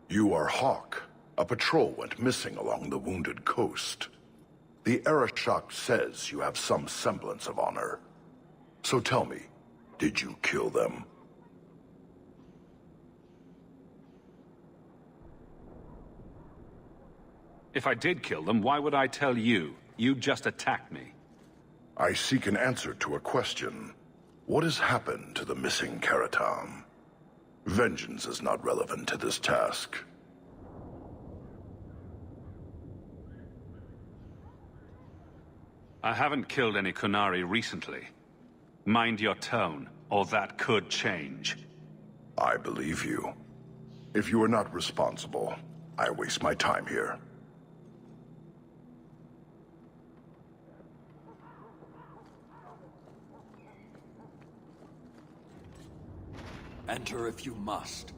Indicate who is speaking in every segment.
Speaker 1: You are Hawk. A patrol went missing along the Wounded Coast. The Arishok says you have some semblance of honor. So tell me, did you kill them?
Speaker 2: If I did kill them, why would I tell you? You just attacked me.
Speaker 1: I seek an answer to a question. What has happened to the missing Karatam? Vengeance is not relevant to this task.
Speaker 2: I haven't killed any Qunari recently. Mind your tone, or that could change.
Speaker 1: I believe you. If you are not responsible, I waste my time here.
Speaker 3: Enter if you must.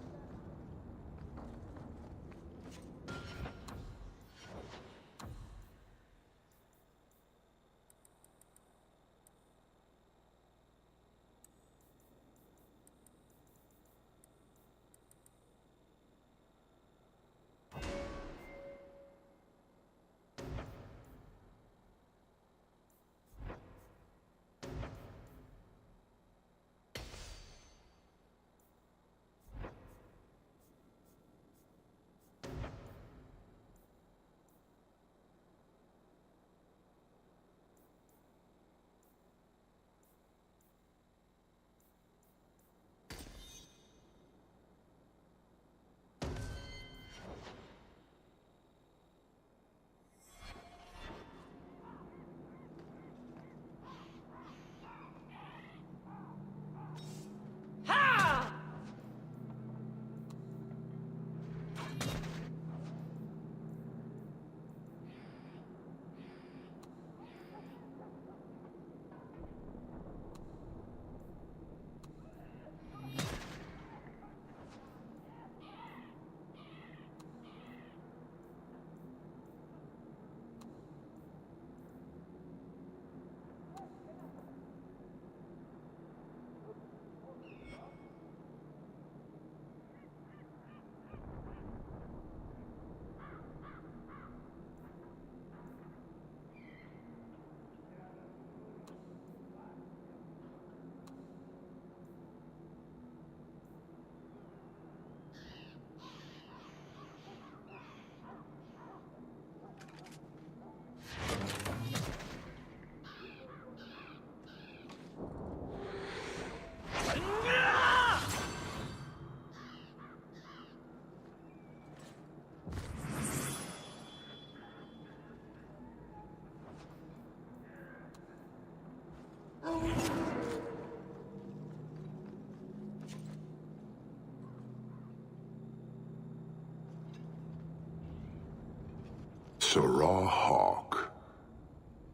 Speaker 4: Sarah Hawk.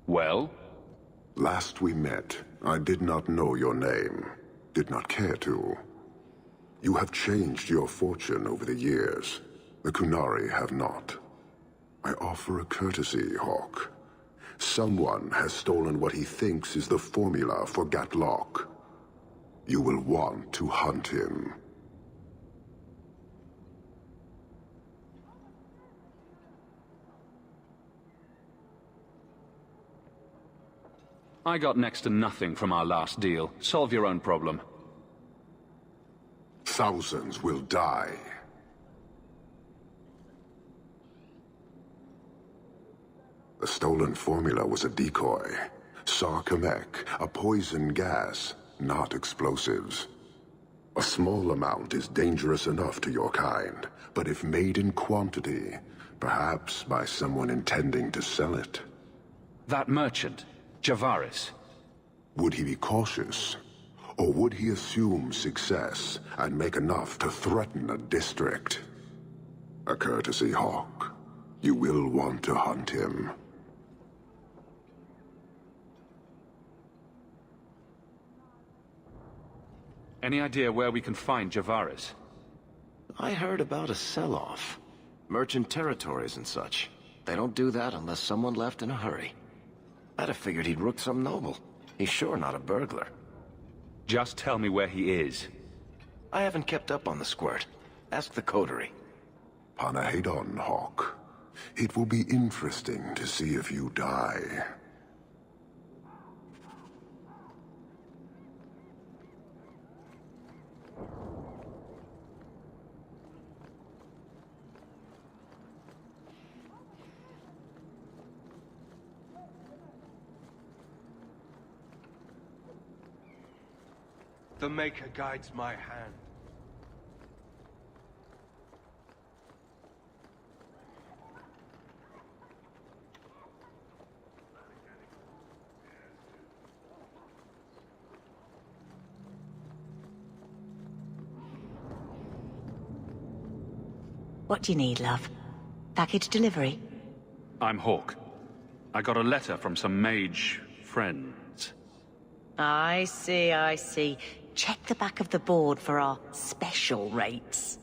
Speaker 2: Well?
Speaker 4: Last we met, I did not know your name. Did not care to. You have changed your fortune over the years. The Qunari have not. I offer a courtesy, Hawk. Someone has stolen what he thinks is the formula for Gatlok. You will want to hunt him.
Speaker 2: I got next to nothing from our last deal. Solve your own problem.
Speaker 4: Thousands will die. The stolen formula was a decoy. Sarkamek, a poison gas, not explosives. A small amount is dangerous enough to your kind, but if made in quantity, perhaps by someone intending to sell it.
Speaker 2: That merchant, Javaris.
Speaker 4: Would he be cautious? Or would he assume success and make enough to threaten a district? A courtesy, Hawk. You will want to hunt him.
Speaker 2: Any idea where we can find Javaris?
Speaker 5: I heard about a sell-off. Merchant territories and such. They don't do that unless someone left in a hurry. I'd have figured he'd rooked some noble. He's sure not a burglar.
Speaker 2: Just tell me where he is.
Speaker 5: I haven't kept up on the squirt. Ask the coterie.
Speaker 4: Panahedon, Hawk. It will be interesting to see if you die.
Speaker 3: The Maker guides my hand.
Speaker 6: What do you need, love? Package delivery?
Speaker 2: I'm Hawk. I got a letter from some mage friends.
Speaker 6: I see, I see. Check the back of the board for our special rates.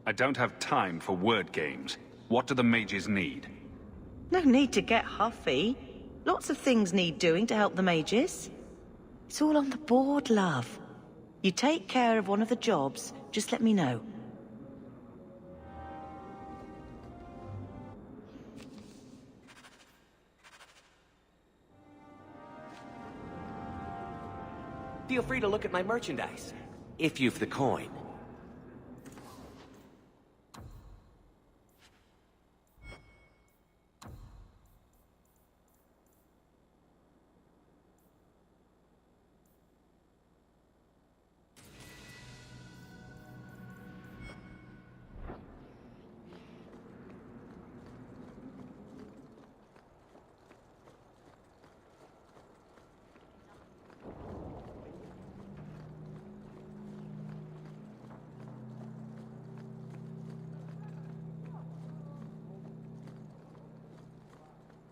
Speaker 2: I don't have time for word games. What do the mages need?
Speaker 6: No need to get huffy. Lots of things need doing to help the mages. It's all on the board, love. You take care of one of the jobs, just let me know.
Speaker 7: Feel free to look at my merchandise, if you've the coin.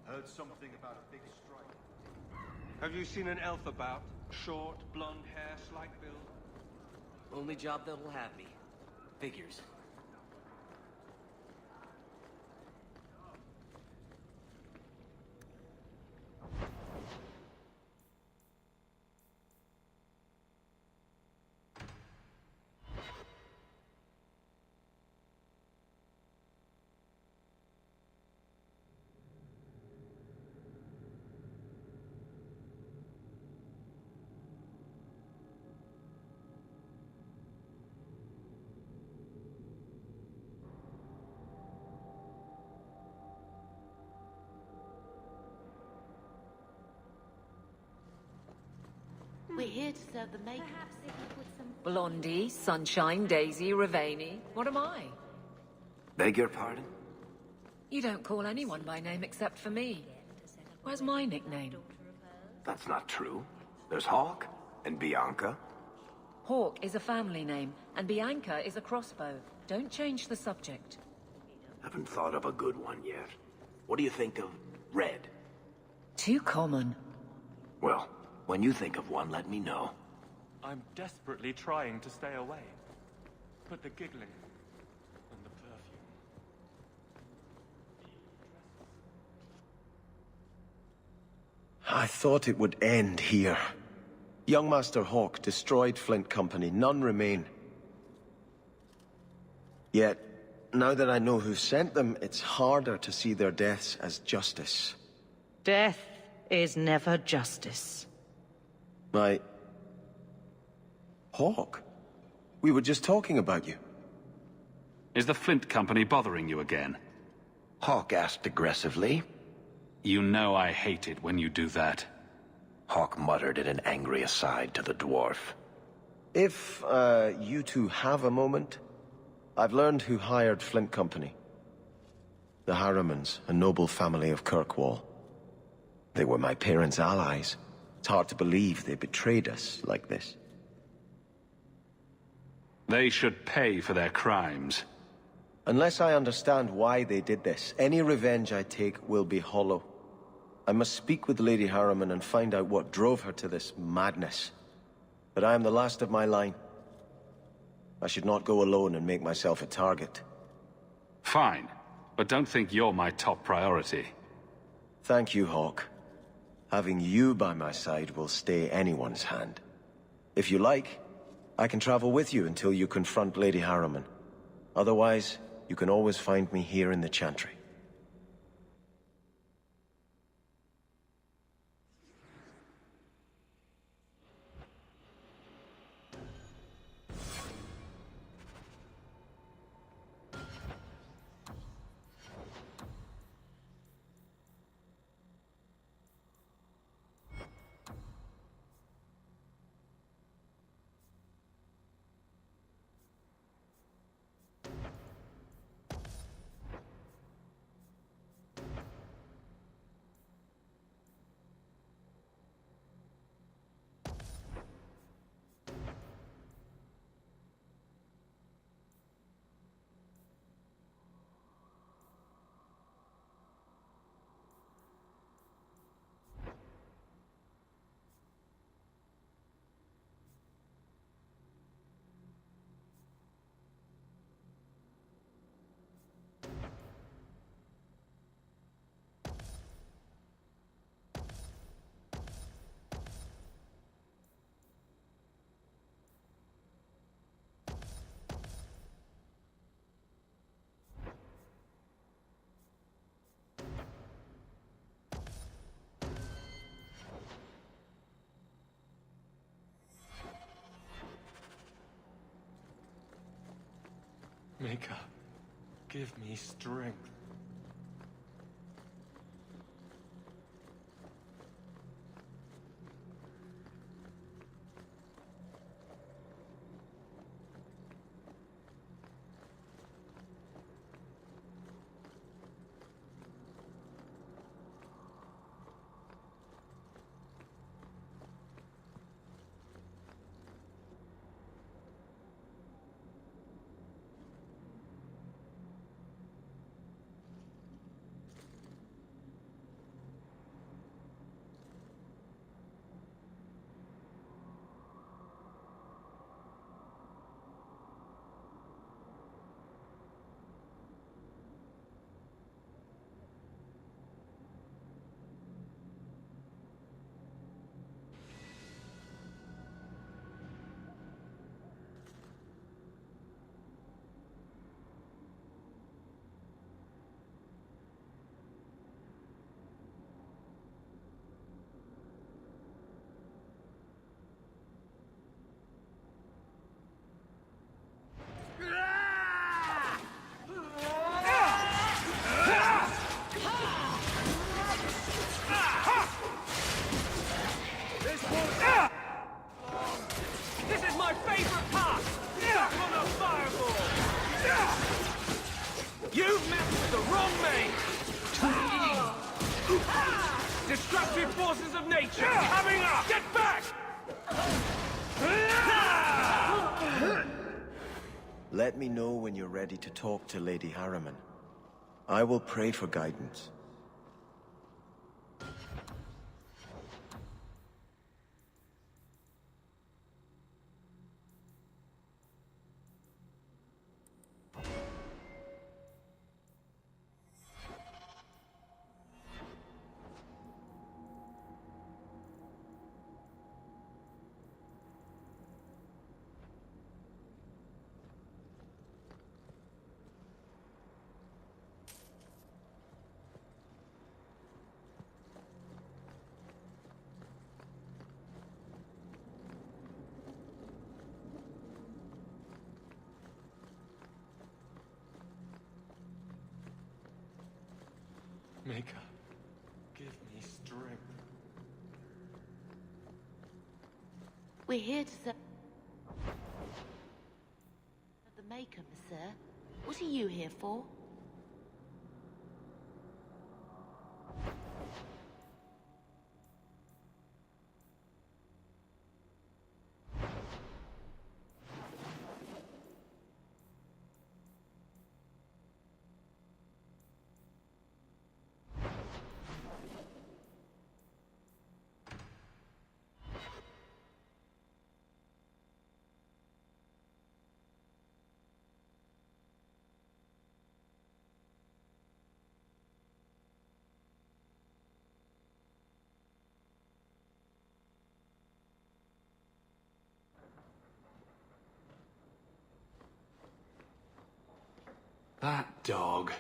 Speaker 3: Heard something about a big strike. Have you seen an elf about? Short, blonde hair, slight build?
Speaker 7: Only job that'll have me. Figures.
Speaker 8: We're here to serve the Maker.
Speaker 9: Blondie, Sunshine, Daisy, Ravani. What am I?
Speaker 5: Beg your pardon?
Speaker 9: You don't call anyone by name except for me. Where's my nickname?
Speaker 5: That's not true. There's Hawk and Bianca.
Speaker 9: Hawk is a family name, and Bianca is a crossbow. Don't change the subject.
Speaker 5: Haven't thought of a good one yet. What do you think of Red?
Speaker 9: Too common.
Speaker 5: Well, when you think of one, let me know.
Speaker 3: I'm desperately trying to stay away. But the giggling and the perfume.
Speaker 10: I thought it would end here. Young Master Hawk destroyed Flint Company. None remain. Yet, now that I know who sent them, it's harder to see their deaths as justice.
Speaker 6: Death is never justice.
Speaker 10: Hawk? We were just talking about you.
Speaker 2: Is the Flint Company bothering you again?
Speaker 5: Hawk asked aggressively.
Speaker 2: You know I hate it when you do that.
Speaker 5: Hawk muttered in an angry aside to the dwarf.
Speaker 10: If, you two have a moment, I've learned who hired Flint Company. The Harrimans, a noble family of Kirkwall. They were my parents' allies. It's hard to believe they betrayed us like this.
Speaker 2: They should pay for their crimes.
Speaker 10: Unless I understand why they did this, any revenge I take will be hollow. I must speak with Lady Harriman and find out what drove her to this madness. But I am the last of my line. I should not go alone and make myself a target.
Speaker 2: Fine, but don't think you're my top priority.
Speaker 10: Thank you, Hawk. Having you by my side will stay anyone's hand. If you like, I can travel with you until you confront Lady Harriman. Otherwise, you can always find me here in the Chantry.
Speaker 3: Maker, give me strength.
Speaker 7: This is my favorite part! Stuck on a fireball! You've met with the wrong mate! Destructive forces of nature coming up! Get back!
Speaker 10: Let me know when you're ready to talk to Lady Harriman. I will pray for guidance.
Speaker 3: Maker, give me strength.
Speaker 8: We're here to serve the Maker, sir. What are you here for?
Speaker 2: That dog.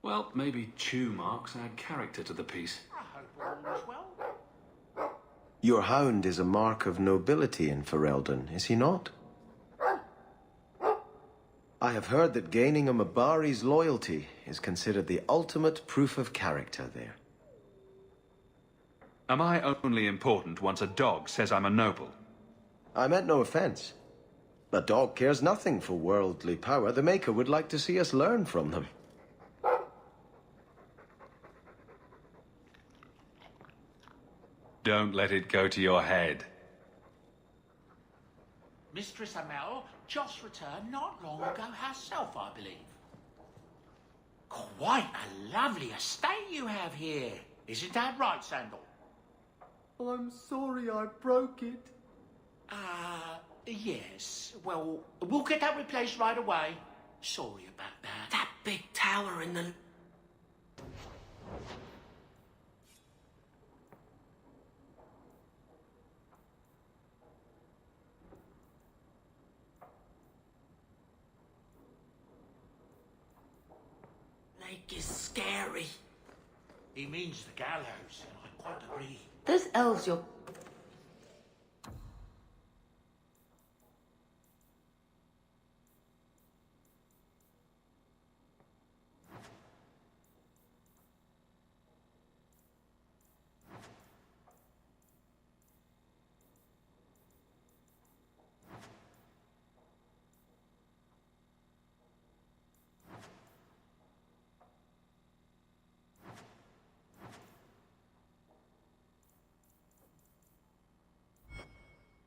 Speaker 2: Well, maybe chew marks add character to the piece.
Speaker 10: Your hound is a mark of nobility in Ferelden, is he not? I have heard that gaining a Mabari's loyalty is considered the ultimate proof of character there.
Speaker 2: Am I only important once a dog says I'm a noble?
Speaker 10: I meant no offense. A dog cares nothing for worldly power. The Maker would like to see us learn from them.
Speaker 2: Don't let it go to your head.
Speaker 11: Mistress Amel just returned not long ago herself, I believe. Quite a lovely estate you have here. Isn't that right, Sandal?
Speaker 10: I'm sorry I broke it.
Speaker 11: Yes. Well, we'll get that replaced right away. Sorry about that.
Speaker 7: That big tower in the... lake is scary.
Speaker 11: He means the gallows, and I quite agree.
Speaker 8: Those elves you're...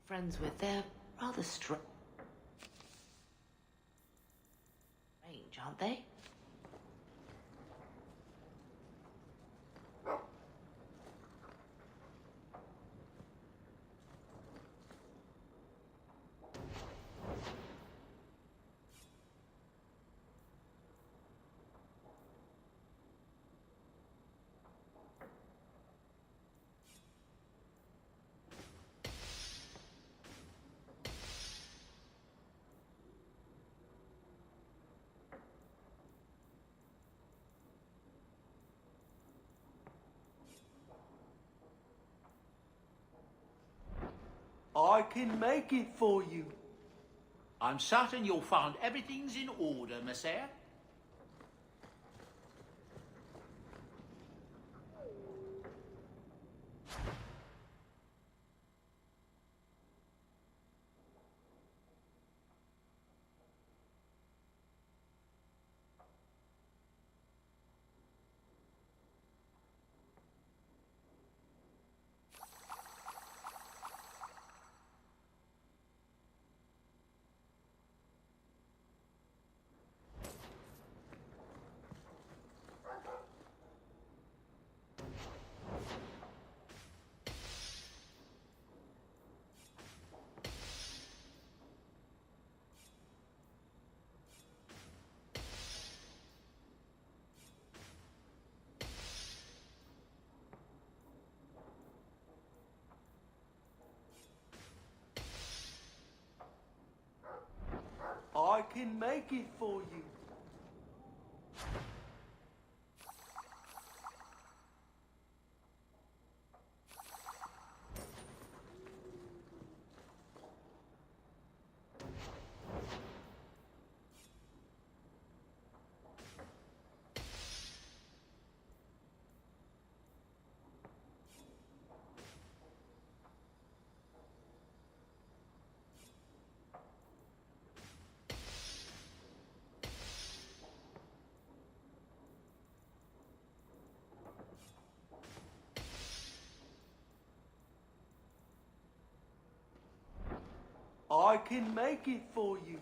Speaker 8: friends with, they're rather strange, aren't they?
Speaker 7: I can make it for you.
Speaker 11: I'm certain you'll find everything's in order, Monsieur.
Speaker 7: I can make it for you. I can make it for you.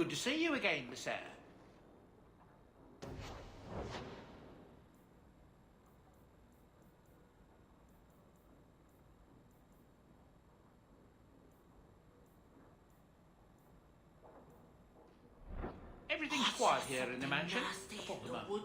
Speaker 11: Good to see you again, Miss Eyre. Everything's quiet here in the mansion. For the moment.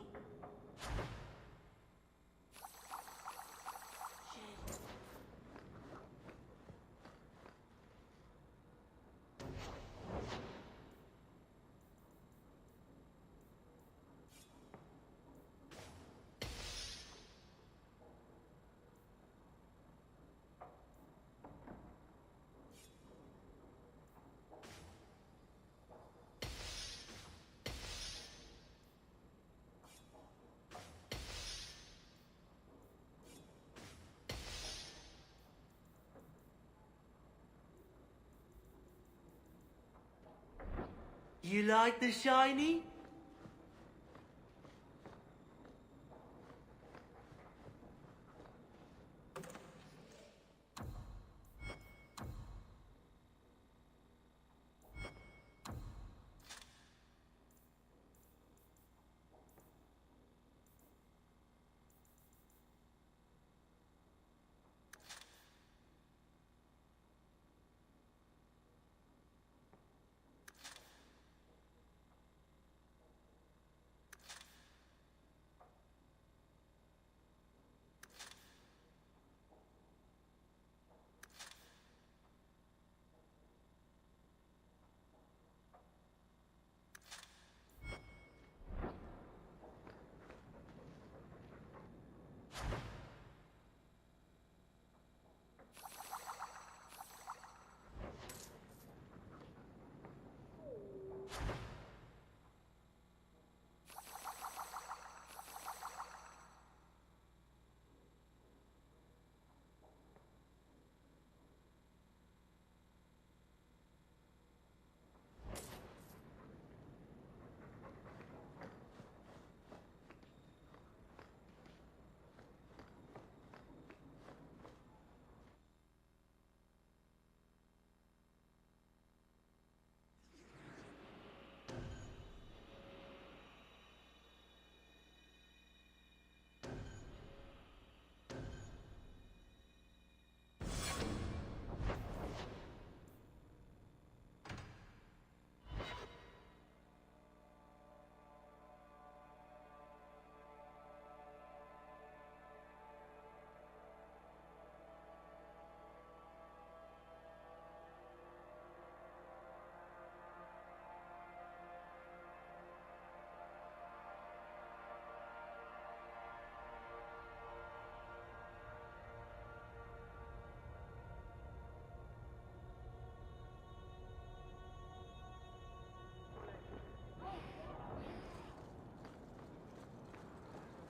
Speaker 7: You like the shiny?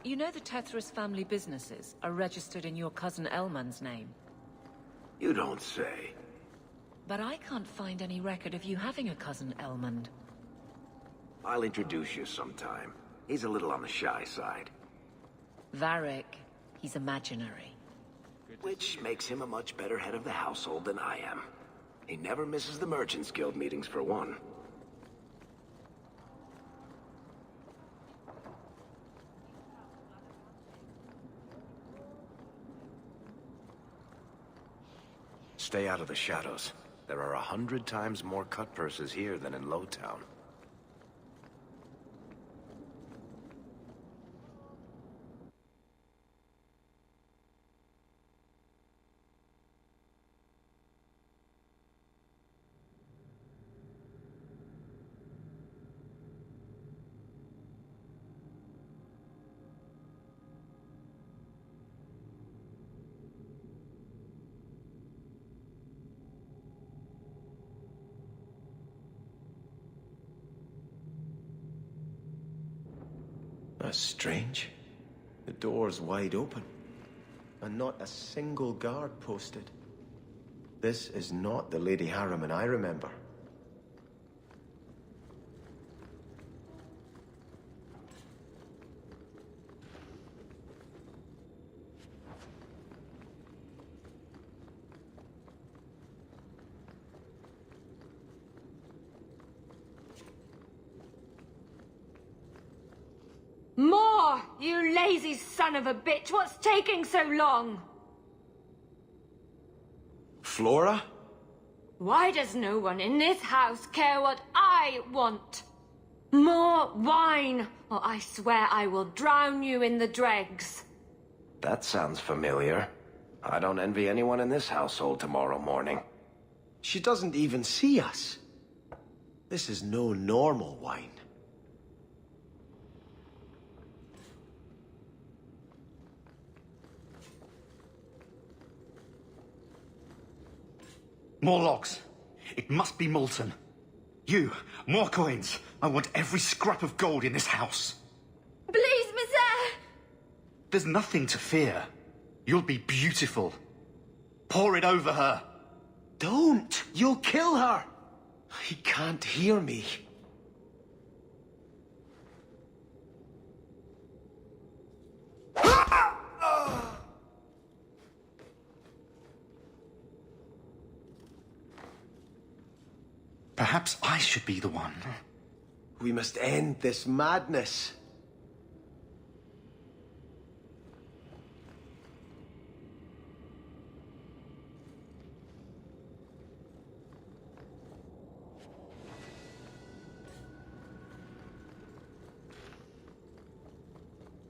Speaker 9: You know the Tethras family businesses are registered in your cousin Elman's name.
Speaker 5: You don't say.
Speaker 9: But I can't find any record of you having a cousin Elmond.
Speaker 5: I'll introduce you sometime. He's a little on the shy side.
Speaker 9: Varric, he's imaginary.
Speaker 5: Which makes him a much better head of the household than I am. He never misses the Merchants Guild meetings for one. Stay out of the shadows. There are 100 times more cut purses here than in Lowtown.
Speaker 10: That's strange. The door's wide open, and not a single guard posted. This is not the Lady Harriman I remember.
Speaker 12: Oh, you lazy son of a bitch! What's taking so long?
Speaker 10: Flora?
Speaker 12: Why does no one in this house care what I want? More wine, or I swear I will drown you in the dregs.
Speaker 5: That sounds familiar. I don't envy anyone in this household tomorrow morning.
Speaker 10: She doesn't even see us. This is no normal wine.
Speaker 13: More logs. It must be molten. You, more coins. I want every scrap of gold in this house.
Speaker 12: Please, Monsieur!
Speaker 13: There's nothing to fear. You'll be beautiful. Pour it over her.
Speaker 10: Don't! You'll kill her! He can't hear me.
Speaker 13: Perhaps I should be the one.
Speaker 10: We must end this madness.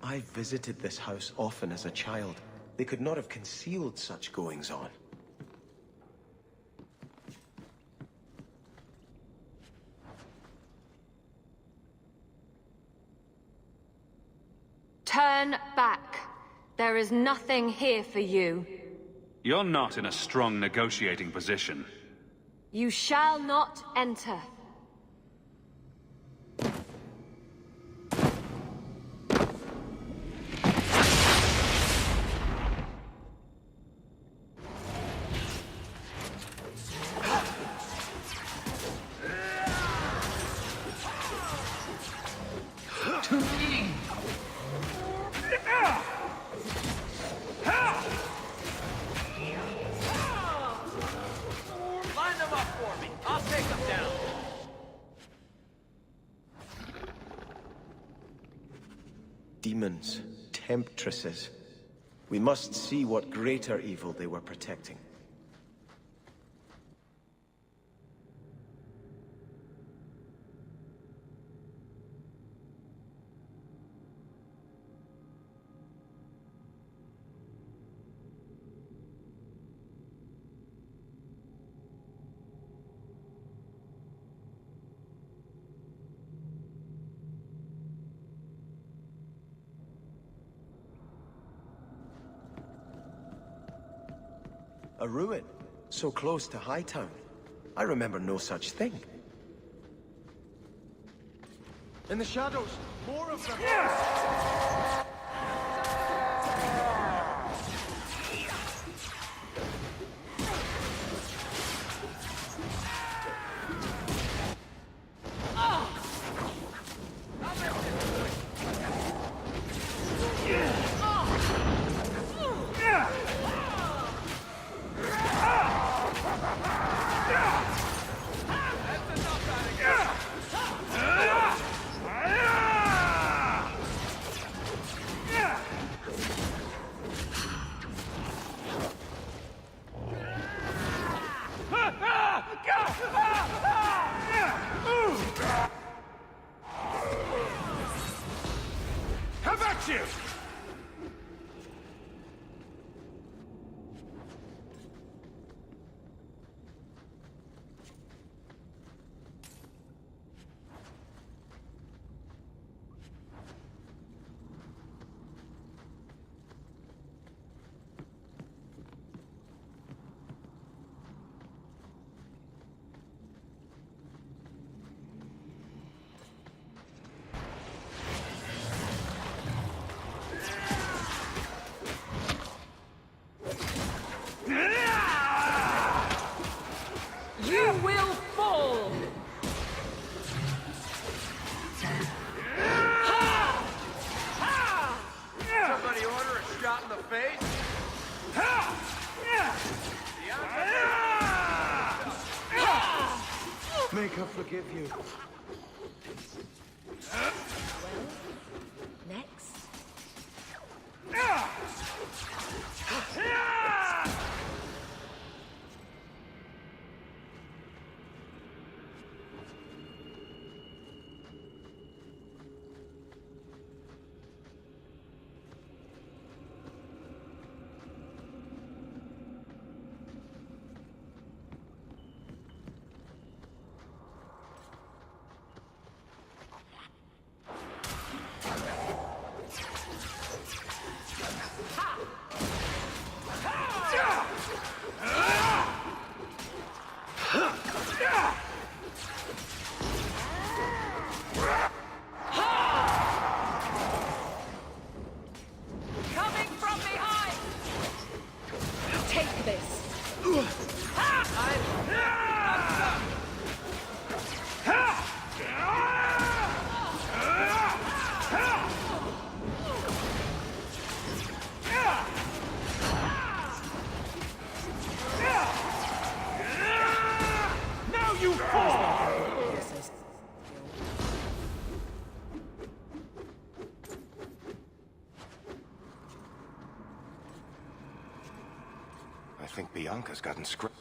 Speaker 10: I visited this house often as a child. They could not have concealed such goings-on.
Speaker 12: Turn back. There is nothing here for you.
Speaker 2: You're not in a strong negotiating position.
Speaker 12: You shall not enter.
Speaker 7: Line them up for me. I'll take them down.
Speaker 10: Demons, temptresses. We must see what greater evil they were protecting. A ruin, so close to Hightown. I remember no such thing. In the shadows, more of them!
Speaker 7: How about you?
Speaker 12: You will fall!
Speaker 7: Somebody order a shot in the face?
Speaker 10: Make her forgive you.
Speaker 9: Next.
Speaker 5: think Bianca's gotten scratched.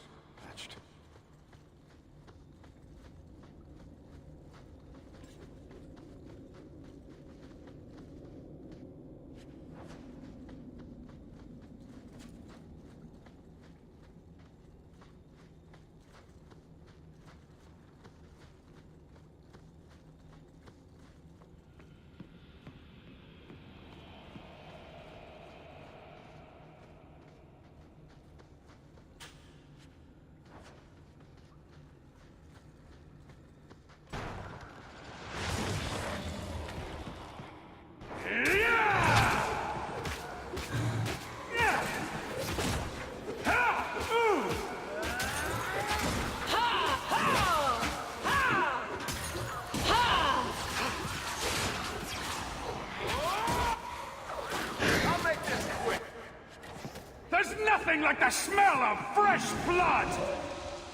Speaker 2: There's nothing like the smell of fresh blood!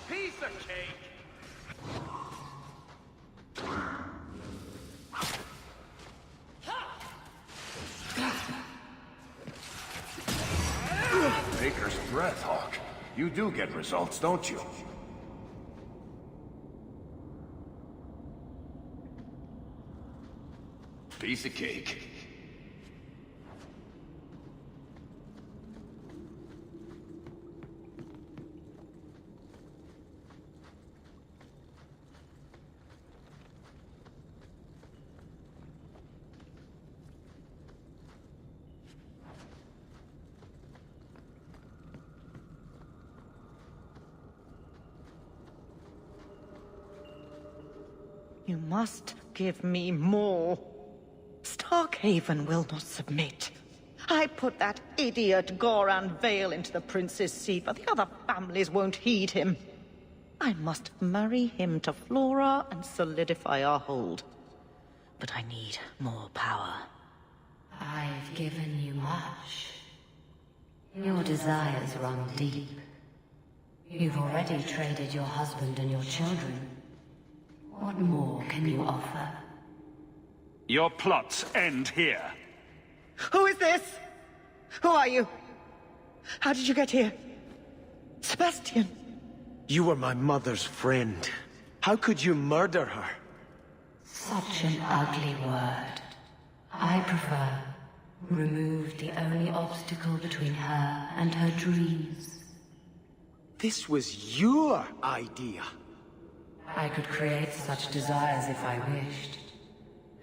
Speaker 7: Piece of cake!
Speaker 5: Baker's breath, Hawk. You do get results, don't you? Piece of cake.
Speaker 6: You must give me more. Starkhaven will not submit. I put that idiot Goran Vale into the prince's seat, but the other families won't heed him. I must marry him to Flora and solidify our hold. But I need more power.
Speaker 8: I've given you much. Your desires run deep. You've already traded your husband and your children. What more can you offer?
Speaker 2: Your plots end here.
Speaker 6: Who is this? Who are you? How did you get here? Sebastian!
Speaker 10: You were my mother's friend. How could you murder her?
Speaker 8: Such an ugly word. I prefer remove the only obstacle between her and her dreams.
Speaker 10: This was your idea.
Speaker 8: I could create such desires if I wished.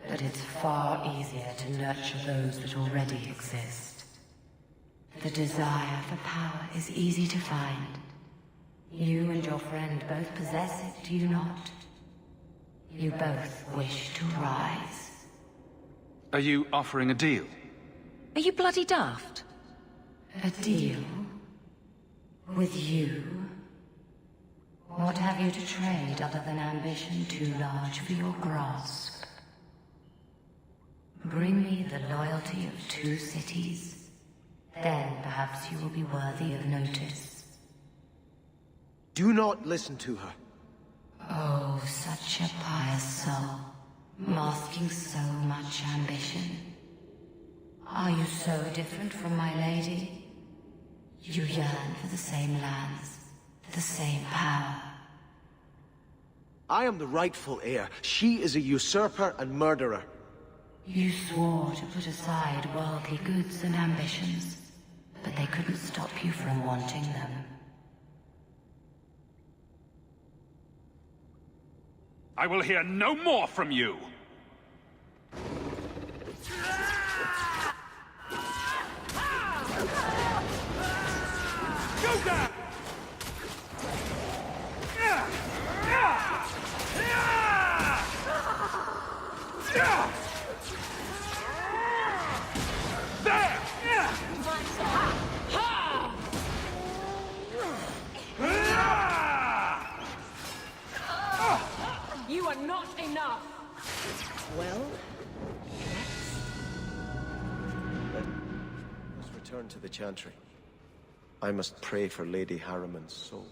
Speaker 8: But it's far easier to nurture those that already exist. The desire for power is easy to find. You and your friend both possess it, do you not? You both wish to rise.
Speaker 2: Are you offering a deal?
Speaker 9: Are you bloody daft?
Speaker 8: A deal? With you? What have you to trade other than ambition too large for your grasp? Bring me the loyalty of 2 cities. Then perhaps you will be worthy of notice.
Speaker 10: Do not listen to her.
Speaker 8: Oh, such a pious soul, masking so much ambition. Are you so different from my lady? You yearn for the same lands, the same power.
Speaker 10: I am the rightful heir. She is a usurper and murderer.
Speaker 8: You swore to put aside worldly goods and ambitions, but they couldn't stop you from wanting them.
Speaker 2: I will hear no more from you! Go down! There!
Speaker 7: You are not enough!
Speaker 6: Well,
Speaker 10: Let's return to the Chantry. I must pray for Lady Harriman's soul.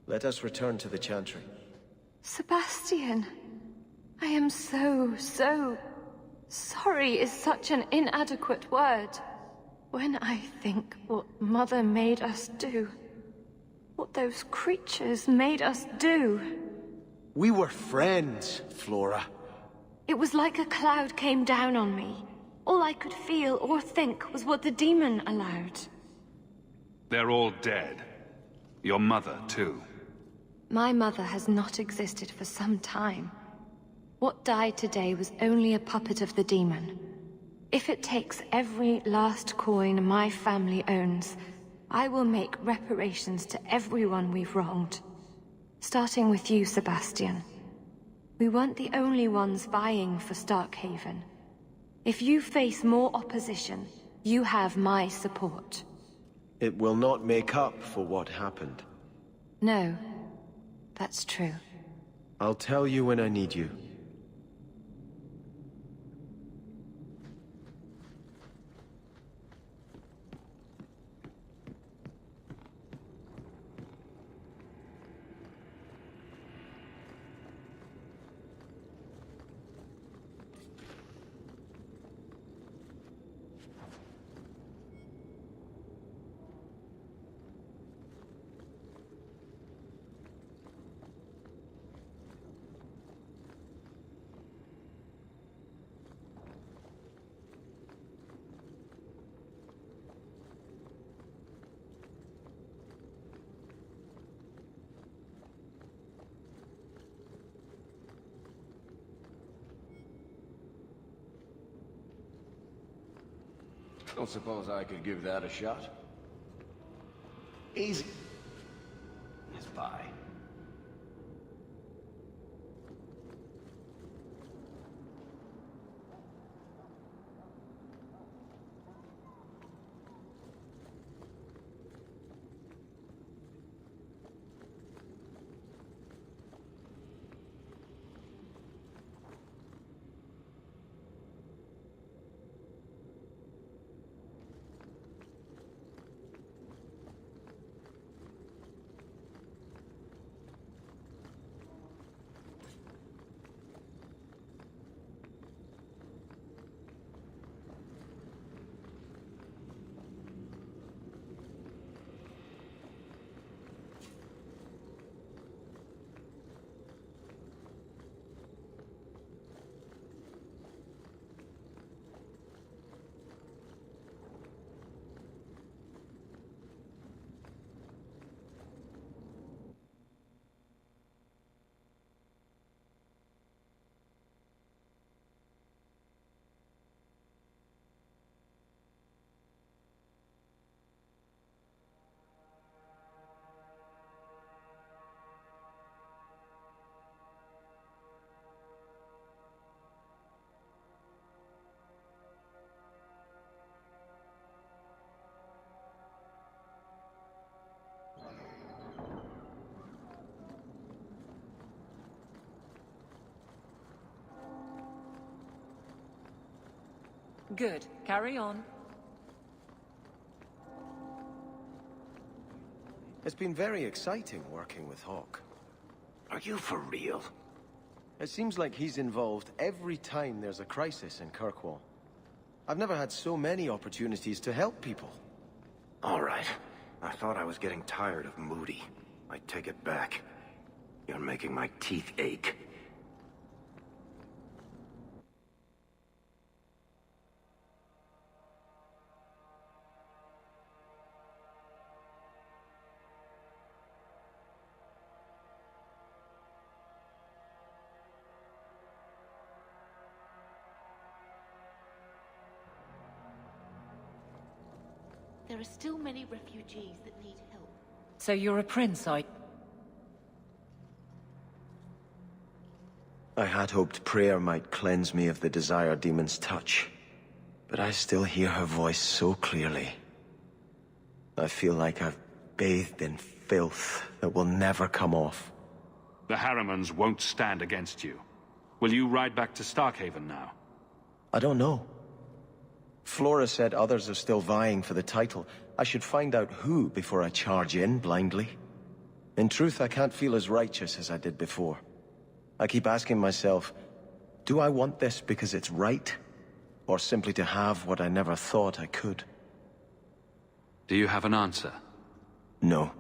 Speaker 10: Let us return to the Chantry.
Speaker 12: Sebastian, I am so sorry is such an inadequate word. When I think what Mother made us do, what those creatures made us do.
Speaker 10: We were friends, Flora.
Speaker 12: It was like a cloud came down on me. All I could feel or think was what the demon allowed.
Speaker 2: They're all dead. Your mother, too.
Speaker 12: My mother has not existed for some time. What died today was only a puppet of the demon. If it takes every last coin my family owns, I will make reparations to everyone we've wronged. Starting with you, Sebastian. We weren't the only ones vying for Starkhaven. If you face more opposition, you have my support.
Speaker 10: It will not make up for what happened.
Speaker 12: No, that's true.
Speaker 10: I'll tell you when I need you.
Speaker 5: Don't suppose I could give that a shot? Easy. It's by.
Speaker 9: Good. Carry on.
Speaker 10: It's been very exciting working with Hawke.
Speaker 5: Are you for real?
Speaker 10: It seems like he's involved every time there's a crisis in Kirkwall. I've never had so many opportunities to help people.
Speaker 5: All right. I thought I was getting tired of Moody. I take it back. You're making my teeth ache.
Speaker 14: There are still many refugees that need help.
Speaker 9: So you're a prince,
Speaker 10: I had hoped prayer might cleanse me of the Desire Demon's touch. But I still hear her voice so clearly. I feel like I've bathed in filth that will never come off.
Speaker 2: The Harrimans won't stand against you. Will you ride back to Starkhaven now?
Speaker 10: I don't know. Flora said others are still vying for the title. I should find out who before I charge in blindly. In truth, I can't feel as righteous as I did before. I keep asking myself, do I want this because it's right? Or simply to have what I never thought I could?
Speaker 2: Do you have an answer?
Speaker 10: No.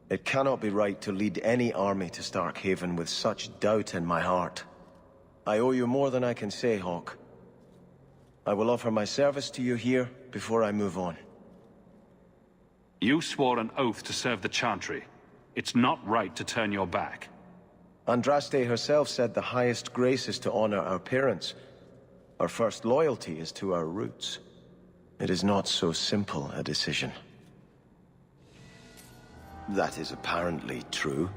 Speaker 10: It cannot be right to lead any army to Starkhaven with such doubt in my heart. I owe you more than I can say, Hawke. I will offer my service to you here before I move on.
Speaker 2: You swore an oath to serve the Chantry. It's not right to turn your back.
Speaker 10: Andraste herself said the highest grace is to honor our parents. Our first loyalty is to our roots. It is not so simple a decision. That is apparently true.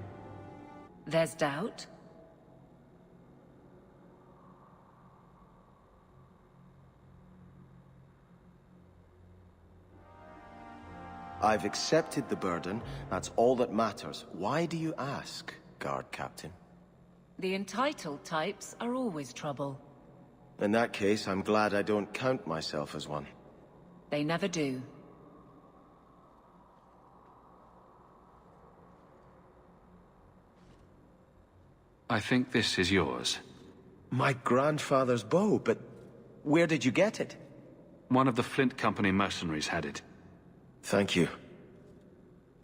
Speaker 9: There's doubt?
Speaker 10: I've accepted the burden. That's all that matters. Why do you ask, Guard Captain?
Speaker 9: The entitled types are always trouble.
Speaker 10: In that case, I'm glad I don't count myself as one.
Speaker 9: They never do.
Speaker 2: I think this is yours.
Speaker 10: My grandfather's bow, but where did you get it?
Speaker 2: One of the Flint Company mercenaries had it.
Speaker 10: Thank you.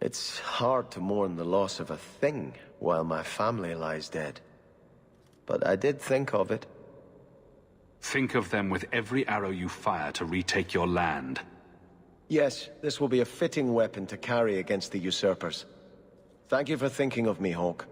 Speaker 10: It's hard to mourn the loss of a thing while my family lies dead. But I did think of it.
Speaker 2: Think of them with every arrow you fire to retake your land.
Speaker 10: Yes, this will be a fitting weapon to carry against the usurpers. Thank you for thinking of me, Hawke.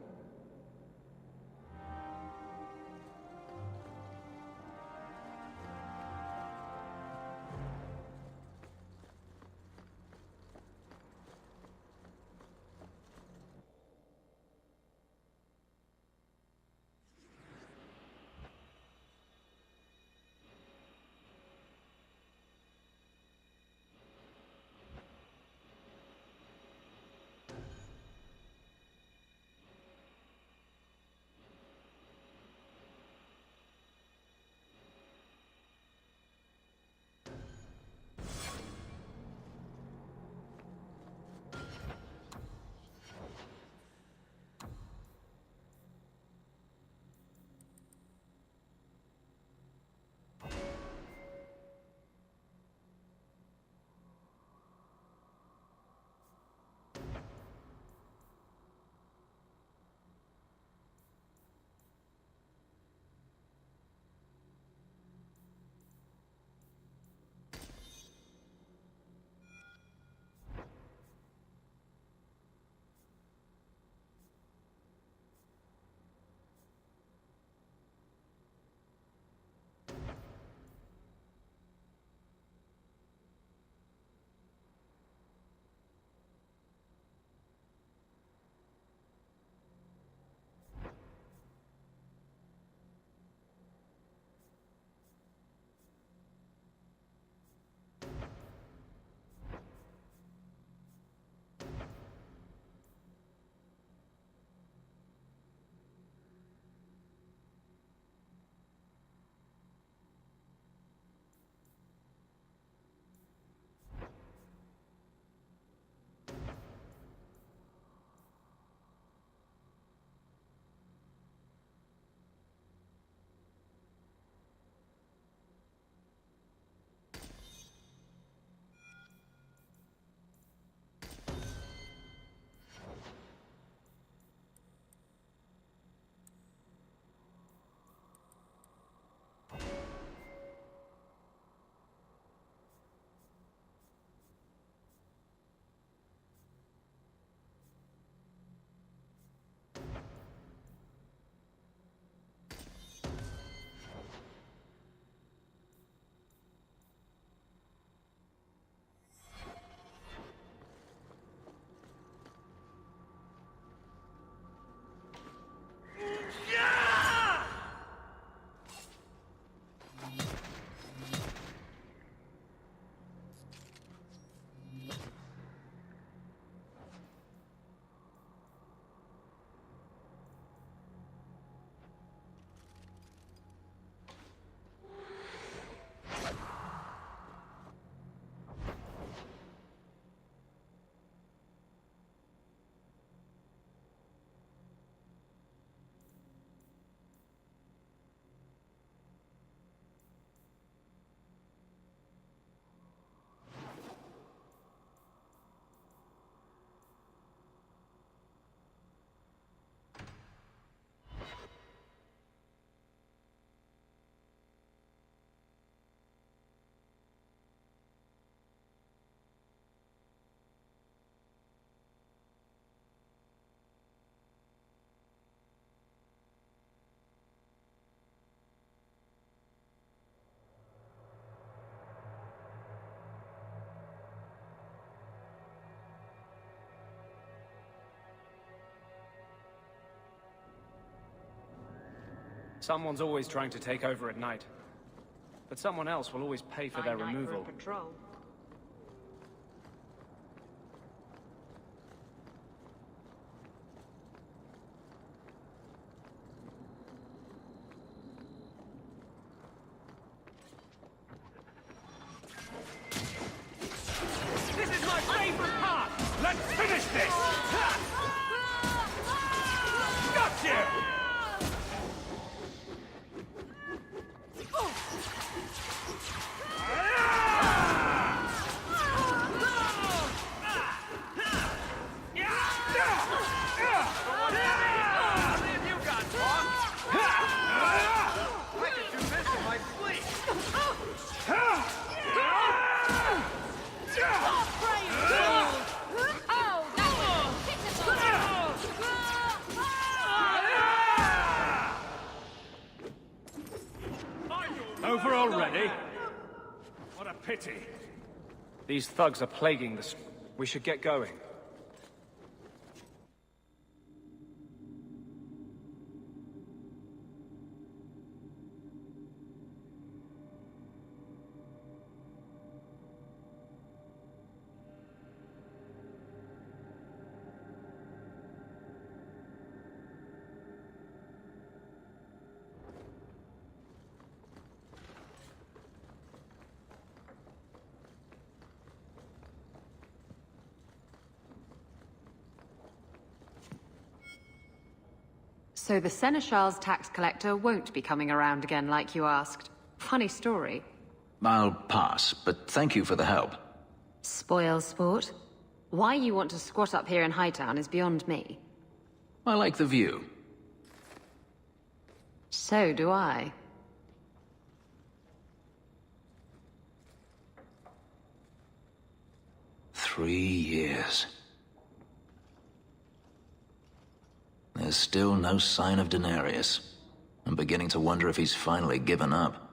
Speaker 7: Someone's always trying to take over at night. But someone else will always pay for their removal.
Speaker 6: Patrol.
Speaker 7: This is my favorite part! Let's finish this! Got you!
Speaker 2: Over already? What a pity.
Speaker 7: These thugs are plaguing the... We should get going.
Speaker 15: So the Seneschal's tax collector won't be coming around again like you asked. Funny story.
Speaker 16: I'll pass, but thank you for the help.
Speaker 15: Spoil sport. Why you want to squat up here in Hightown is beyond me.
Speaker 16: I like the view.
Speaker 15: So do I.
Speaker 16: "3 years. There's still no sign of Denarius. I'm beginning to wonder if he's finally given up.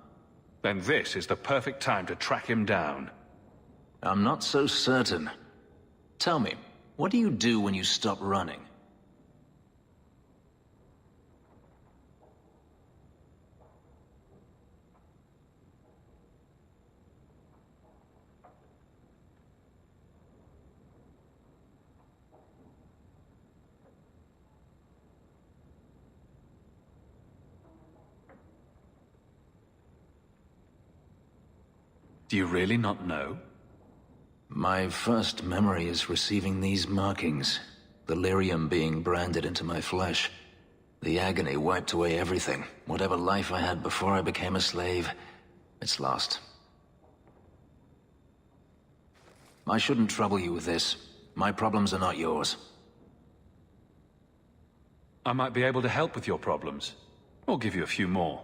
Speaker 2: Then this is the perfect time to track him down.
Speaker 16: I'm not so certain. Tell me, what do you do when you stop running?
Speaker 2: Do you really not know?
Speaker 16: My first memory is receiving these markings. The lyrium being branded into my flesh. The agony wiped away everything. Whatever life I had before I became a slave, it's lost. I shouldn't trouble you with this. My problems are not yours.
Speaker 2: I might be able to help with your problems. Or give you a few more.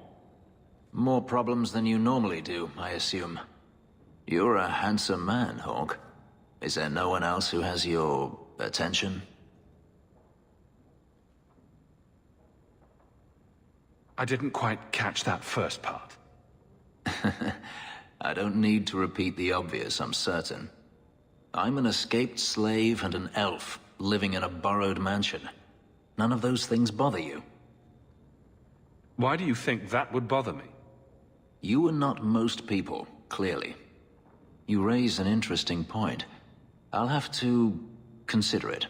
Speaker 16: More problems than you normally do, I assume. You're a handsome man, Hawk. Is there no one else who has your attention?
Speaker 2: I didn't quite catch that first part.
Speaker 16: I don't need to repeat the obvious, I'm certain. I'm an escaped slave and an elf, living in a borrowed mansion. None of those things bother you.
Speaker 2: Why do you think that would bother me?
Speaker 16: You are not most people, clearly. You raise an interesting point. I'll have to consider it.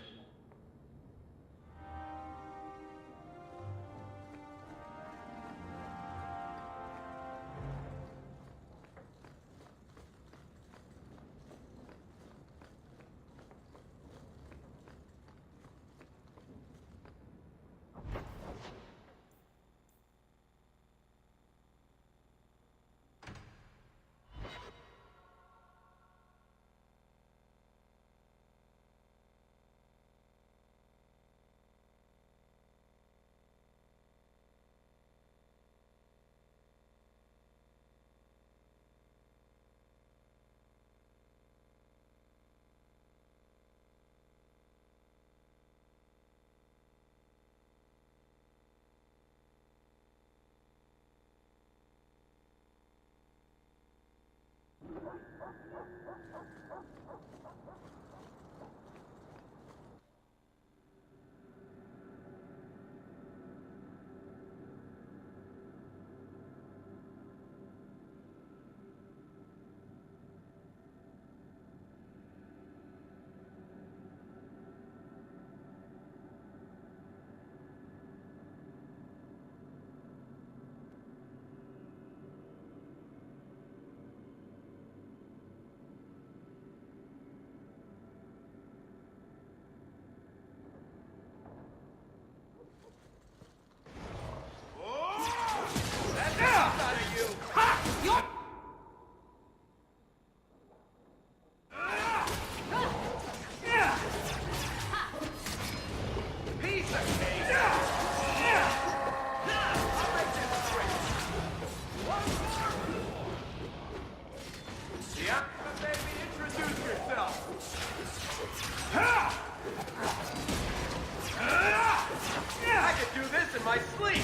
Speaker 7: my sleep!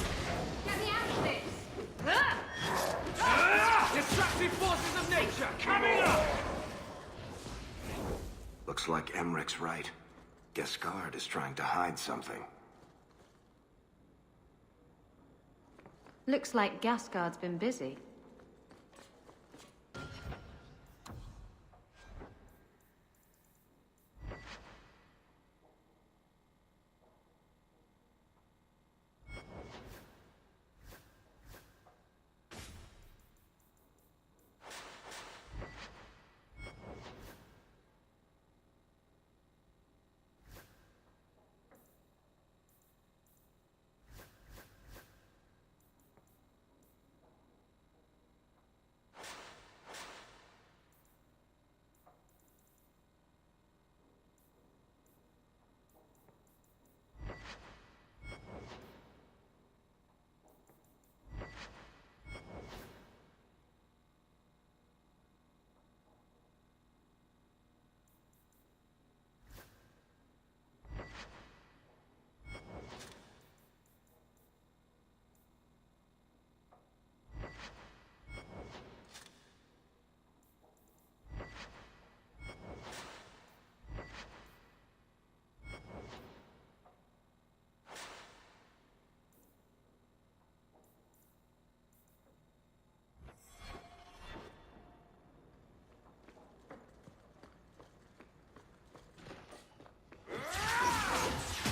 Speaker 15: Get me out of this!
Speaker 7: Destructive forces of nature, coming up!
Speaker 5: Looks like Emmeric's right. Gascard is trying to hide something.
Speaker 15: Looks like Gascard's been busy.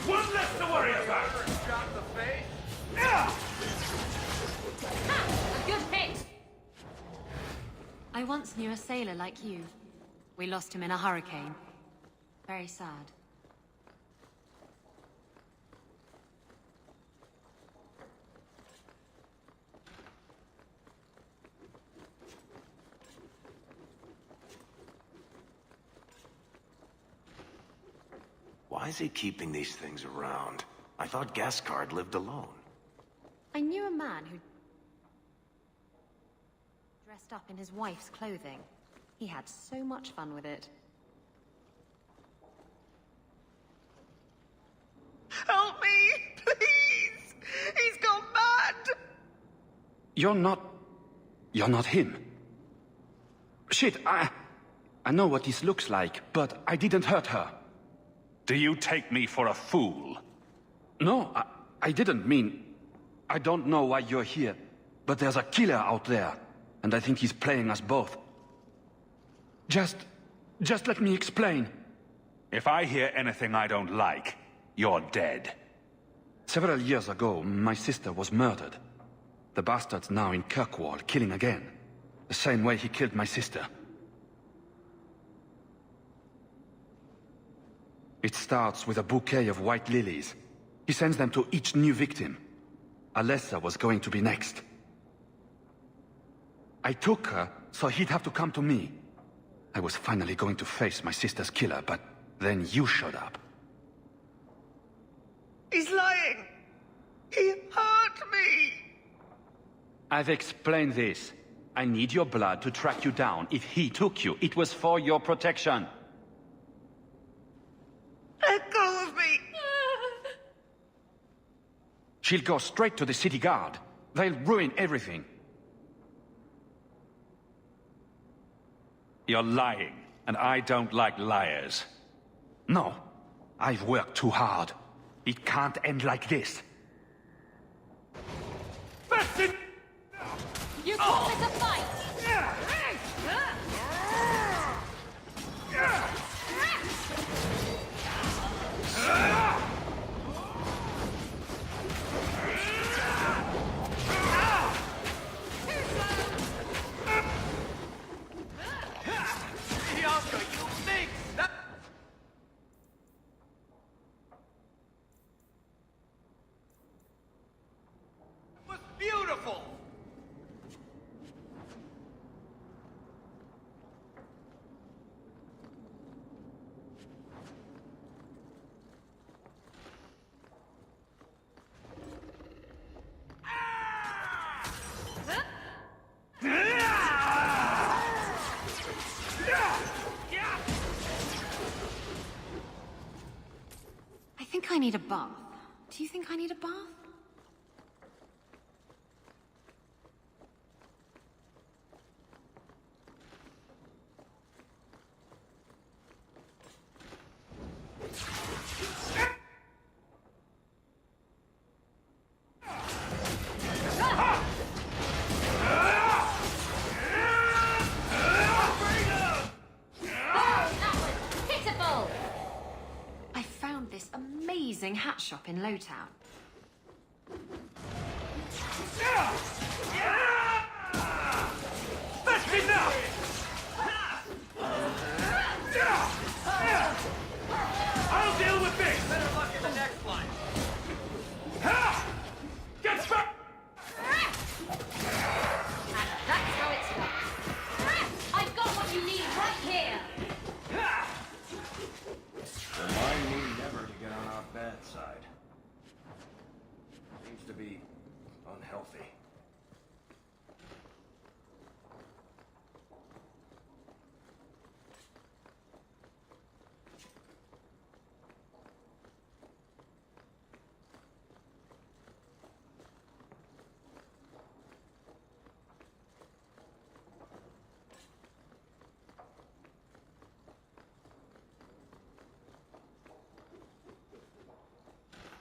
Speaker 7: One less to worry about! Shot in the face?
Speaker 15: Ha! A good hit! I once knew a sailor like you. We lost him in a hurricane. Very sad.
Speaker 5: Why is he keeping these things around? I thought Gascard lived alone.
Speaker 15: I knew a man who dressed up in his wife's clothing. He had so much fun with it.
Speaker 6: Help me, please! He's gone mad!
Speaker 2: You're not him. Shit, I know what this looks like, but I didn't hurt her. Do you take me for a fool? No, I didn't mean... I don't know why you're here, but there's a killer out there, and I think he's playing us both. Just let me explain. If I hear anything I don't like, you're dead. Several years ago, my sister was murdered. The bastard's now in Kirkwall, killing again. The same way he killed my sister. It starts with a bouquet of white lilies. He sends them to each new victim. Alessa was going to be next. I took her, so he'd have to come to me. I was finally going to face my sister's killer, but then you showed up.
Speaker 6: He's lying! He hurt me!
Speaker 2: I've explained this. I need your blood to track you down. If he took you, it was for your protection.
Speaker 6: Let go of me!
Speaker 2: She'll go straight to the city guard. They'll ruin everything. You're lying, and I don't like liars. No, I've worked too hard. It can't end like this.
Speaker 7: That's it!
Speaker 15: You call this a fight?
Speaker 7: Bianca, you think that... was beautiful!
Speaker 15: I think I need a bath. Do you think I need a bath? shop in Lowtown.
Speaker 7: That's enough! I'll deal with this! Better luck in the next line. Get back!
Speaker 15: That's how it's done. I've got what you need right here.
Speaker 5: Remind me never to get on our bad side. Seems to be unhealthy.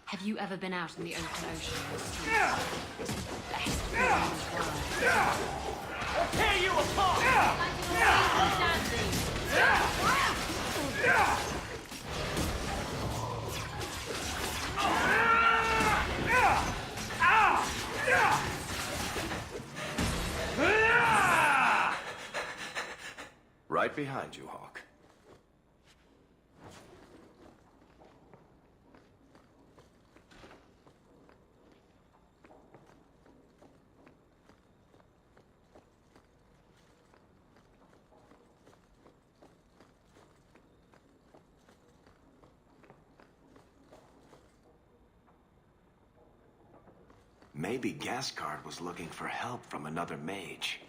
Speaker 15: Have you ever been out in the open ocean? It's the best feeling in the world.
Speaker 7: Tear you apart!
Speaker 5: Right behind you, Hawk. Maybe Gascard was looking for help from another mage.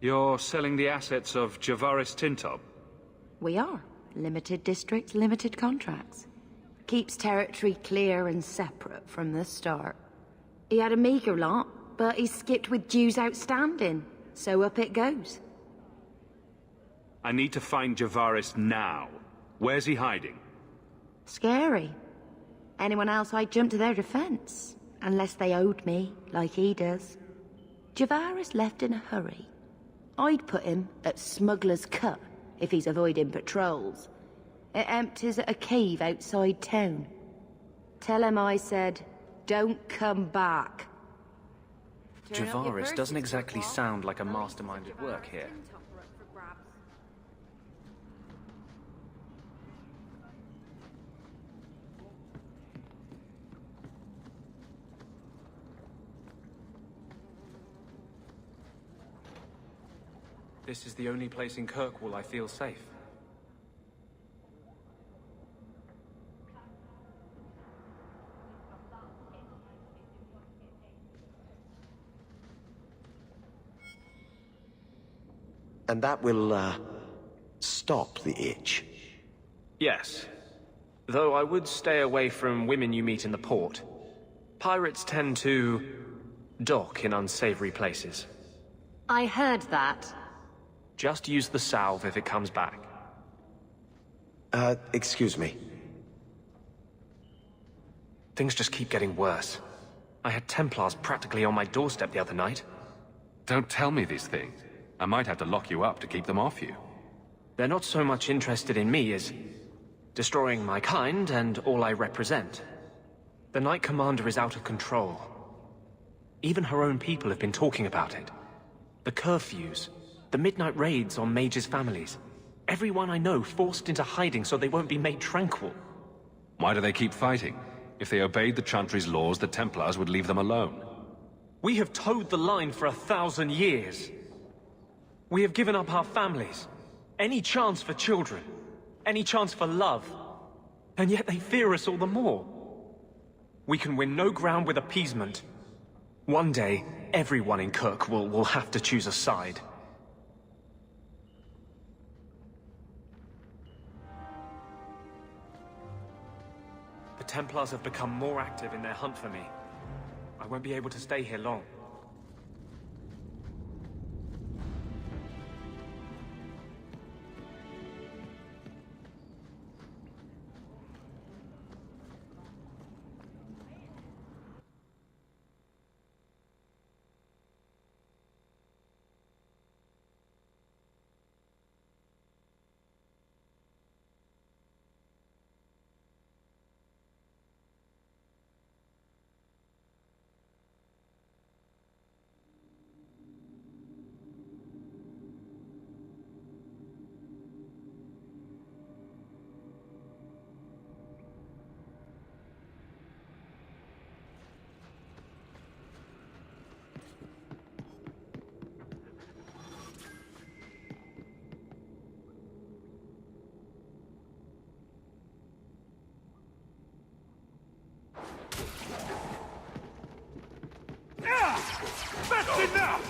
Speaker 2: You're selling the assets of Javaris Tintob?
Speaker 17: We are. Limited districts, limited contracts. Keeps territory clear and separate from the start. He had a meager lot, but he skipped with dues outstanding, so up it goes.
Speaker 2: I need to find Javaris now. Where's he hiding?
Speaker 17: Scary. Anyone else, I'd jump to their defense. Unless they owed me, like he does. Javaris left in a hurry. I'd put him at Smuggler's Cut, if he's avoiding patrols. It empties at a cave outside town. Tell him I said, don't come back.
Speaker 18: Javaris doesn't exactly sound like a mastermind at work here. This is the only place in Kirkwall I feel safe.
Speaker 10: And that will, stop the itch.
Speaker 18: Yes. Though I would stay away from women you meet in the port. Pirates tend to dock in unsavory places.
Speaker 15: I heard that.
Speaker 18: Just use the salve if it comes back.
Speaker 10: Excuse me.
Speaker 18: Things just keep getting worse. I had Templars practically on my doorstep the other night.
Speaker 2: Don't tell me these things. I might have to lock you up to keep them off you.
Speaker 18: They're not so much interested in me as destroying my kind and all I represent. The Knight Commander is out of control. Even her own people have been talking about it. The curfews, the midnight raids on mages' families. Everyone I know forced into hiding so they won't be made tranquil.
Speaker 2: Why do they keep fighting? If they obeyed the Chantry's laws, the Templars would leave them alone.
Speaker 18: We have towed the line for 1,000 years. We have given up our families. Any chance for children. Any chance for love. And yet they fear us all the more. We can win no ground with appeasement. One day, everyone in Kirk will have to choose a side. The Templars have become more active in their hunt for me. I won't be able to stay here long.
Speaker 7: That's enough!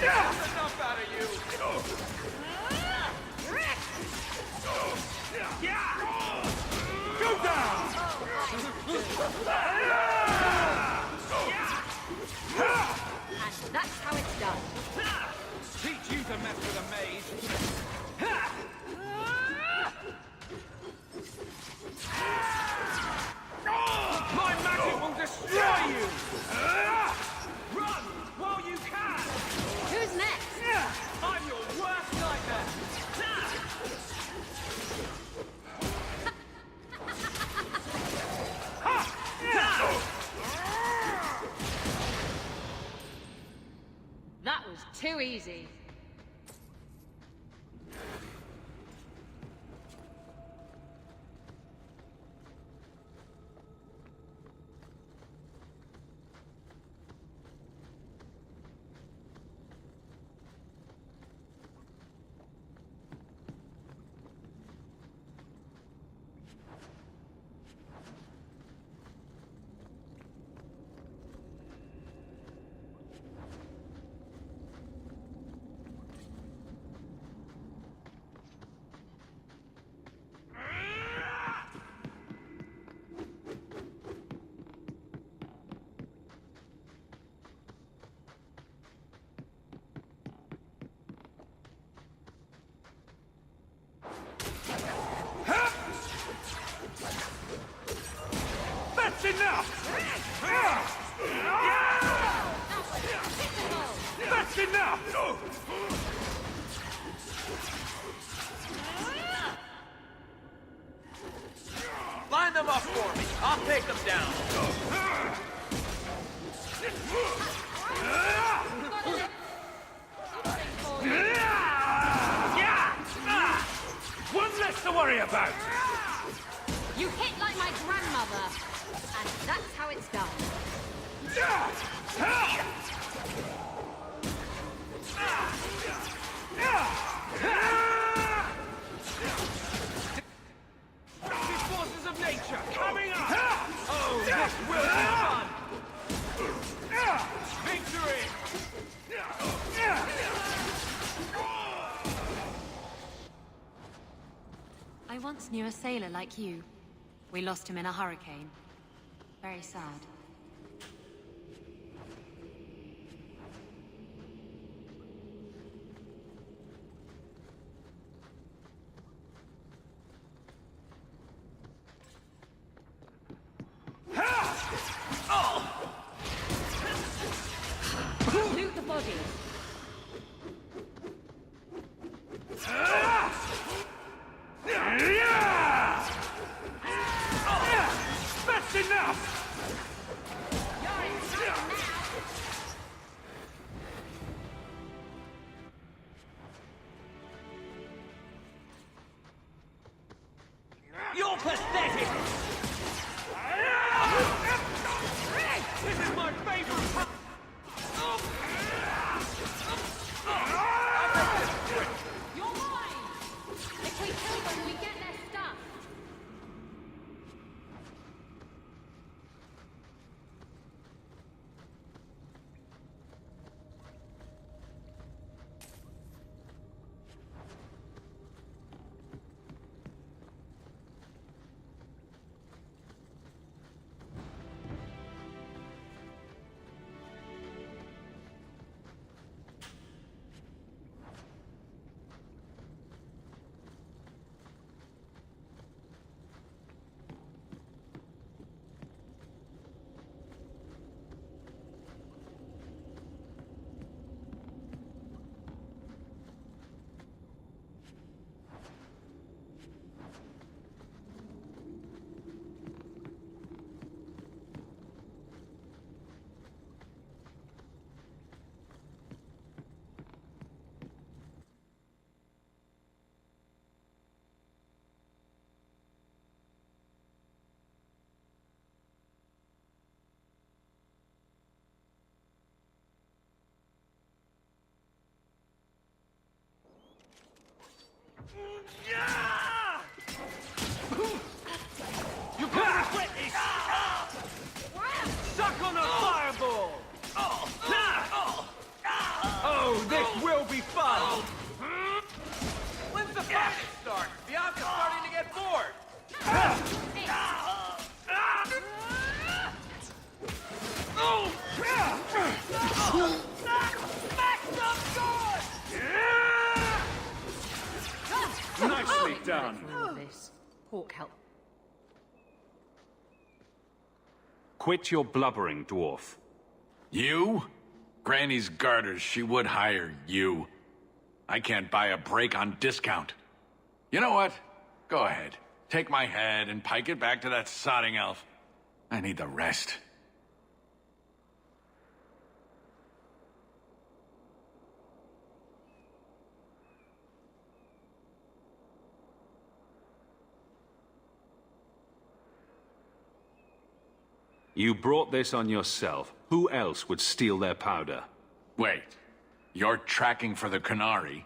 Speaker 7: That's enough out of you! Go down!
Speaker 15: And that's how it's done.
Speaker 7: Teach you to mess with a mage! My magic will destroy you! Run while you can!
Speaker 15: Who's next?
Speaker 7: I'm your worst nightmare!
Speaker 15: That was too easy.
Speaker 7: That's enough! That's enough!
Speaker 19: Line them up for me. I'll take them down.
Speaker 7: One less to worry about!
Speaker 15: You hit like my grandmother. And that's how it's done.
Speaker 7: These forces of nature coming up! Oh, this will be fun! Victory!
Speaker 15: I once knew a sailor like you. We lost him in a hurricane. Very sad.
Speaker 9: Loot the body.
Speaker 7: That's enough!
Speaker 19: You're pathetic!
Speaker 7: This is my favorite part!
Speaker 15: You're mine! If we kill them, we get their stuff.
Speaker 7: You can't quit this! Suck on a fireball! Oh, this will be fun!
Speaker 19: When's the fight start? Bianca's starting to get bored!
Speaker 2: Nicely done.
Speaker 9: Hawk, help.
Speaker 2: Quit your blubbering, dwarf.
Speaker 20: You? Granny's garters, she would hire you. I can't buy a break on discount. You know what? Go ahead. Take my head and pike it back to that sodding elf. I need the rest.
Speaker 2: You brought this on yourself. Who else would steal their powder?
Speaker 20: Wait. You're tracking for the Qunari?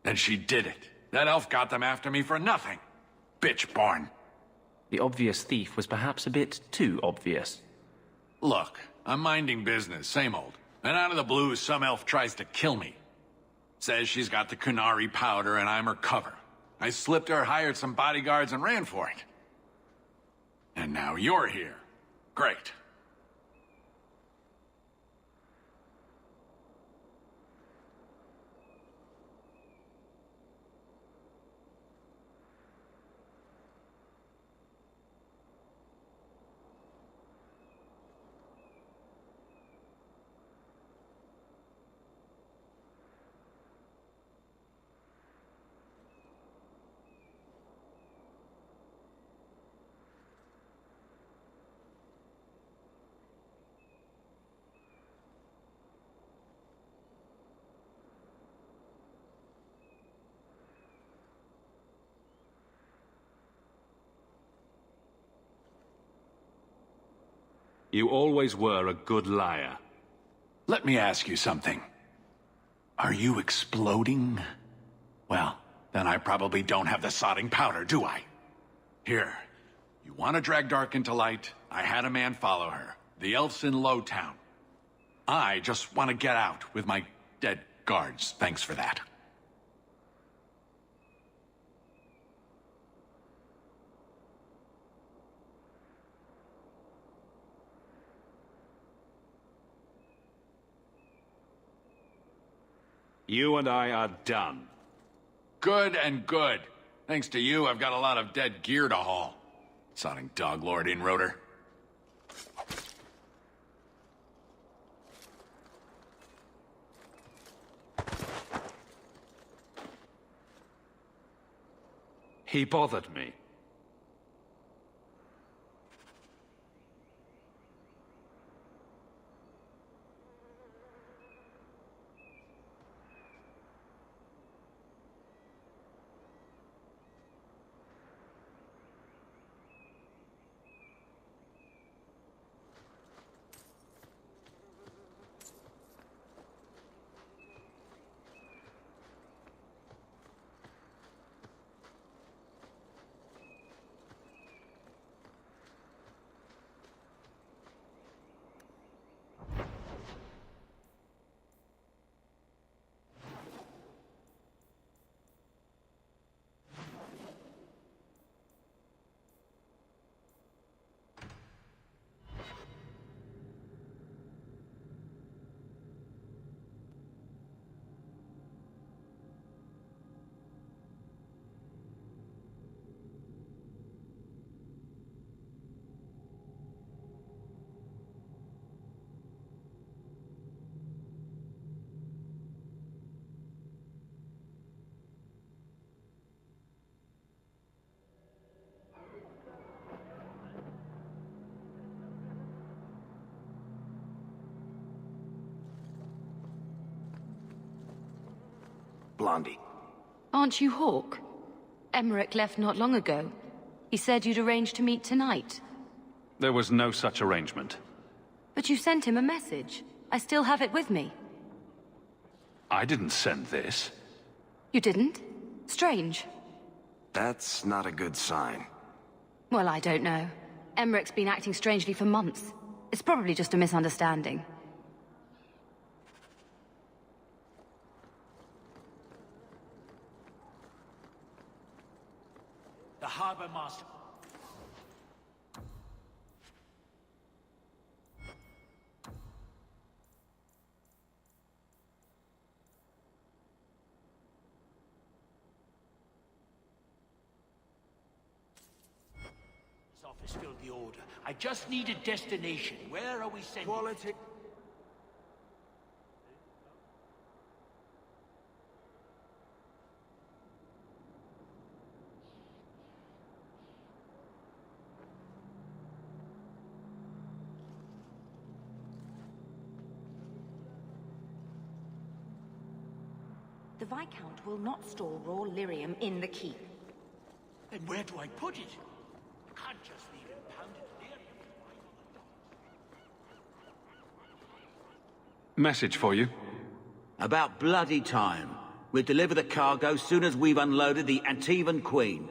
Speaker 20: Then she did it. That elf got them after me for nothing. Bitch born.
Speaker 18: The obvious thief was perhaps a bit too obvious.
Speaker 20: Look, I'm minding business, same old. And out of the blue, some elf tries to kill me. Says she's got the Qunari powder and I'm her cover. I slipped her, hired some bodyguards, and ran for it. And now you're here. Great.
Speaker 2: You always were a good liar.
Speaker 20: Let me ask you something. Are you exploding? Well, then I probably don't have the sodding powder, do I? Here, you want to drag Dark into light? I had a man follow her. The elf's in Lowtown. I just want to get out with my dead guards. Thanks for that.
Speaker 2: You and I are done.
Speaker 20: Good and good. Thanks to you, I've got a lot of dead gear to haul. Sodding dog lord inroader.
Speaker 2: He bothered me.
Speaker 5: Blondie.
Speaker 15: Aren't you Hawk? Emmerich left not long ago. He said you'd arranged to meet tonight.
Speaker 2: There was no such arrangement.
Speaker 15: But you sent him a message. I still have it with me.
Speaker 2: I didn't send this.
Speaker 15: You didn't? Strange.
Speaker 5: That's not a good sign.
Speaker 15: Well, I don't know. Emmerich's been acting strangely for months. It's probably just a misunderstanding.
Speaker 11: The Harbor Master. His office filled the order. I just need a destination. Where are we sending? Quality.
Speaker 17: The Viscount will not store raw lyrium in the keep.
Speaker 11: Then where do I put it? Can't just leave impounded lyrium.
Speaker 2: Message for you.
Speaker 21: About bloody time. We'll deliver the cargo soon as we've unloaded the Antivan Queen.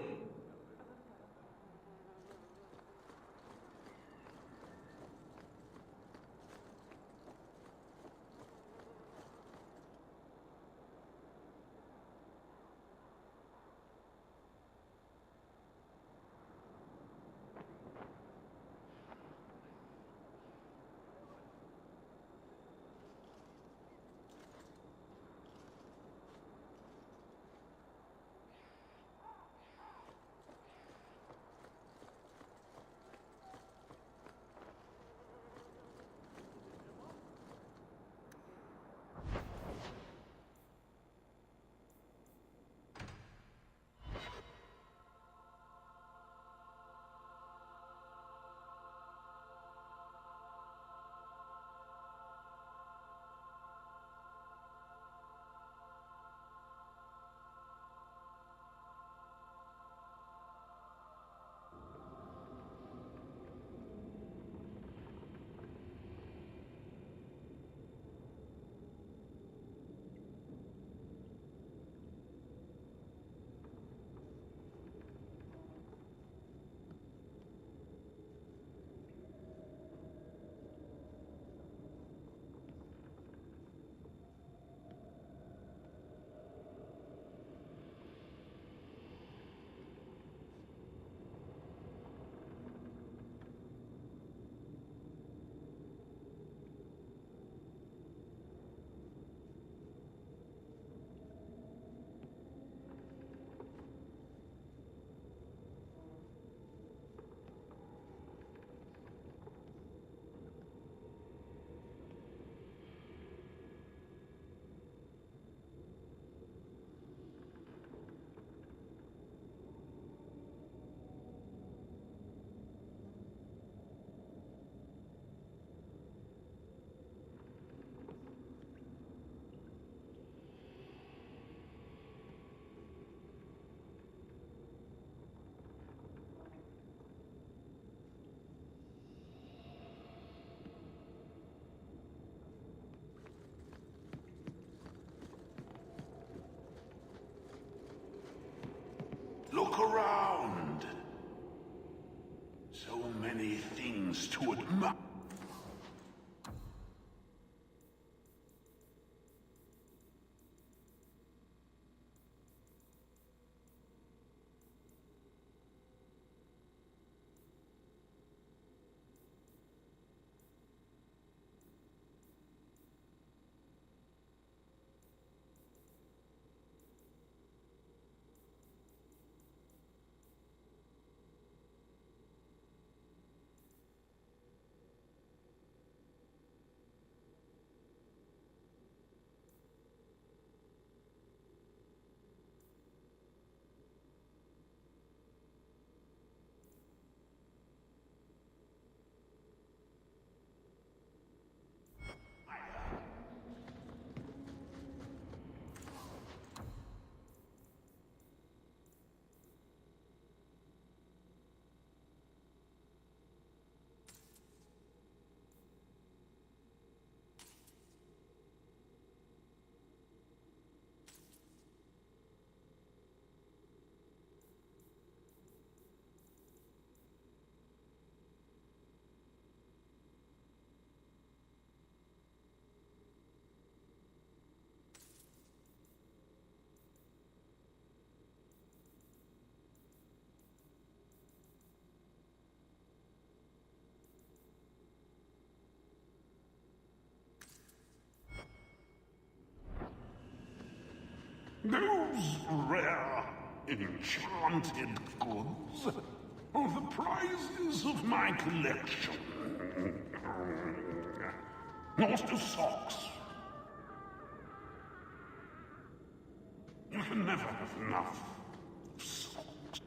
Speaker 1: many things to admire. Those rare, enchanted goods are the prizes of my collection. Master Socks. You can never have enough socks.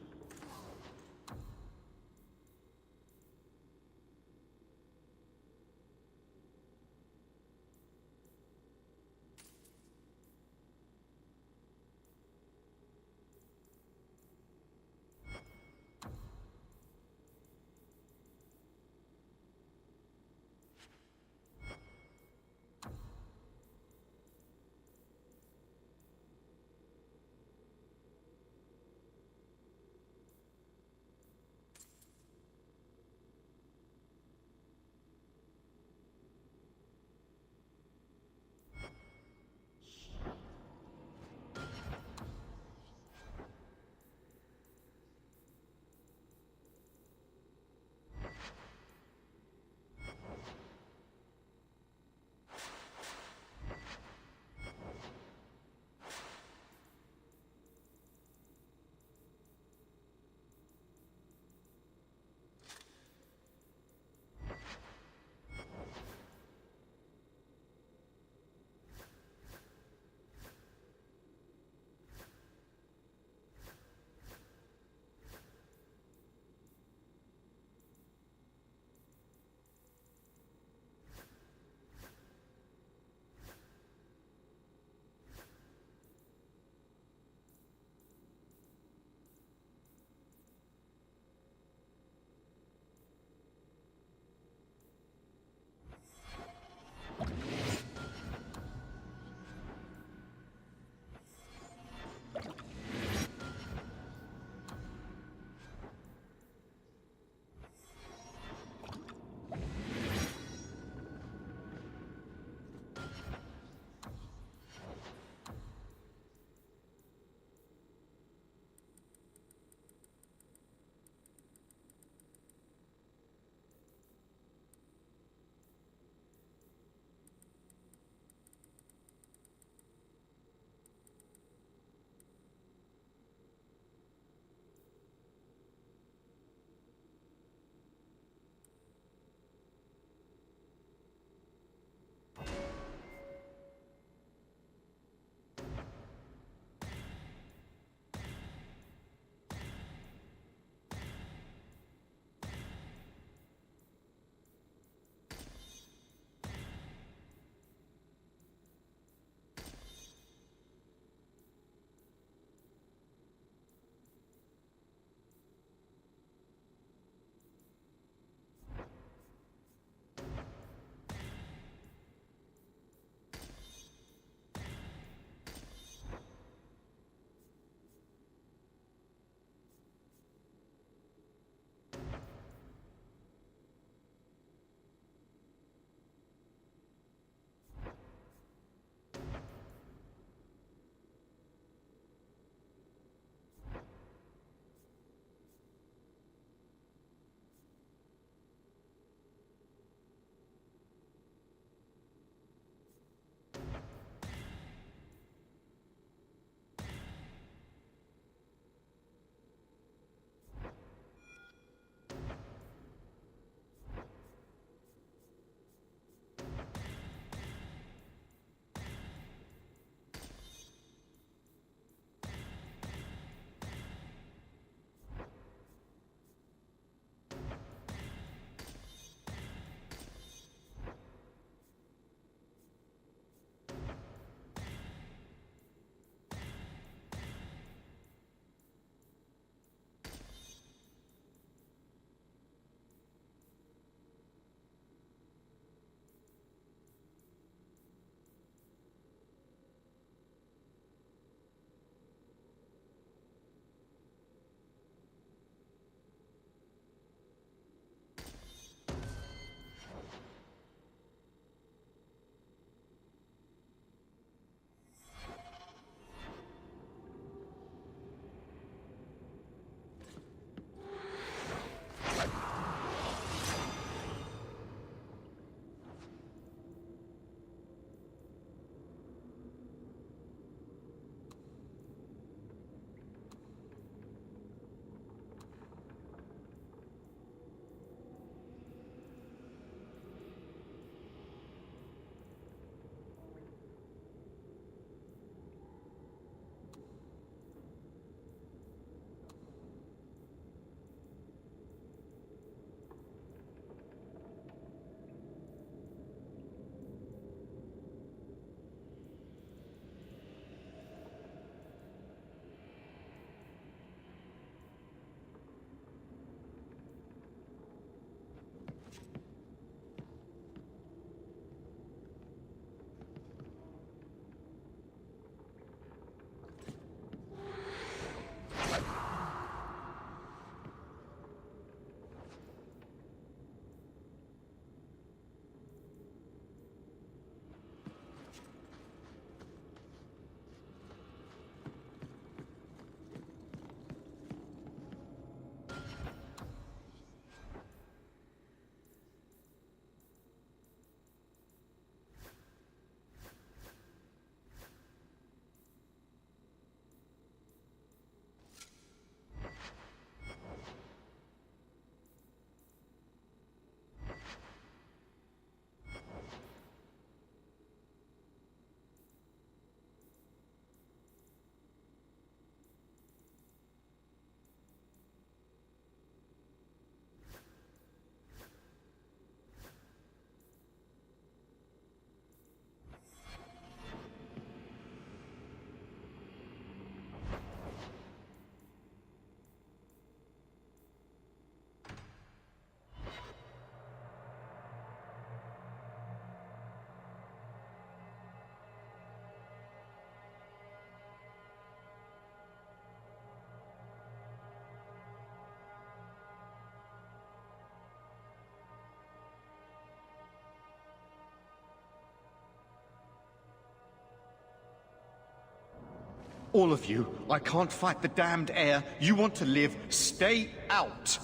Speaker 13: All of you. I can't fight the damned air. You want to live. Stay out.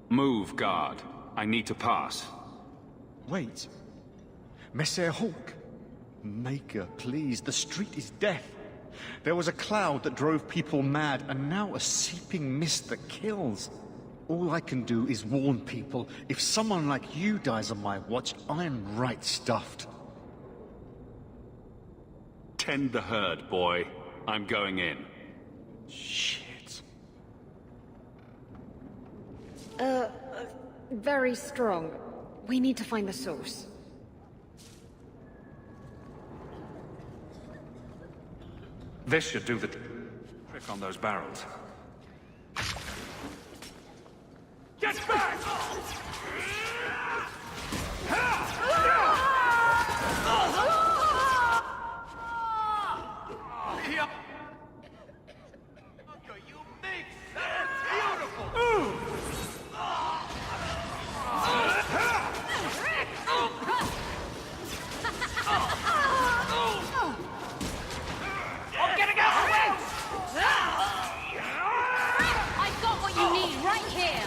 Speaker 2: Move, guard. I need to pass.
Speaker 13: Wait. Messer Hawk. Maker, please. The street is death. There was a cloud that drove people mad, and now a seeping mist that kills. All I can do is warn people. If someone like you dies on my watch, I'm right stuffed.
Speaker 2: Tend the herd, boy. I'm going in.
Speaker 13: Shit.
Speaker 15: Very strong. We need to find the source.
Speaker 2: This should do the trick on those barrels.
Speaker 7: Get back!
Speaker 19: You make that's beautiful!
Speaker 7: I'm getting out of the way!
Speaker 15: I've got what you need right here!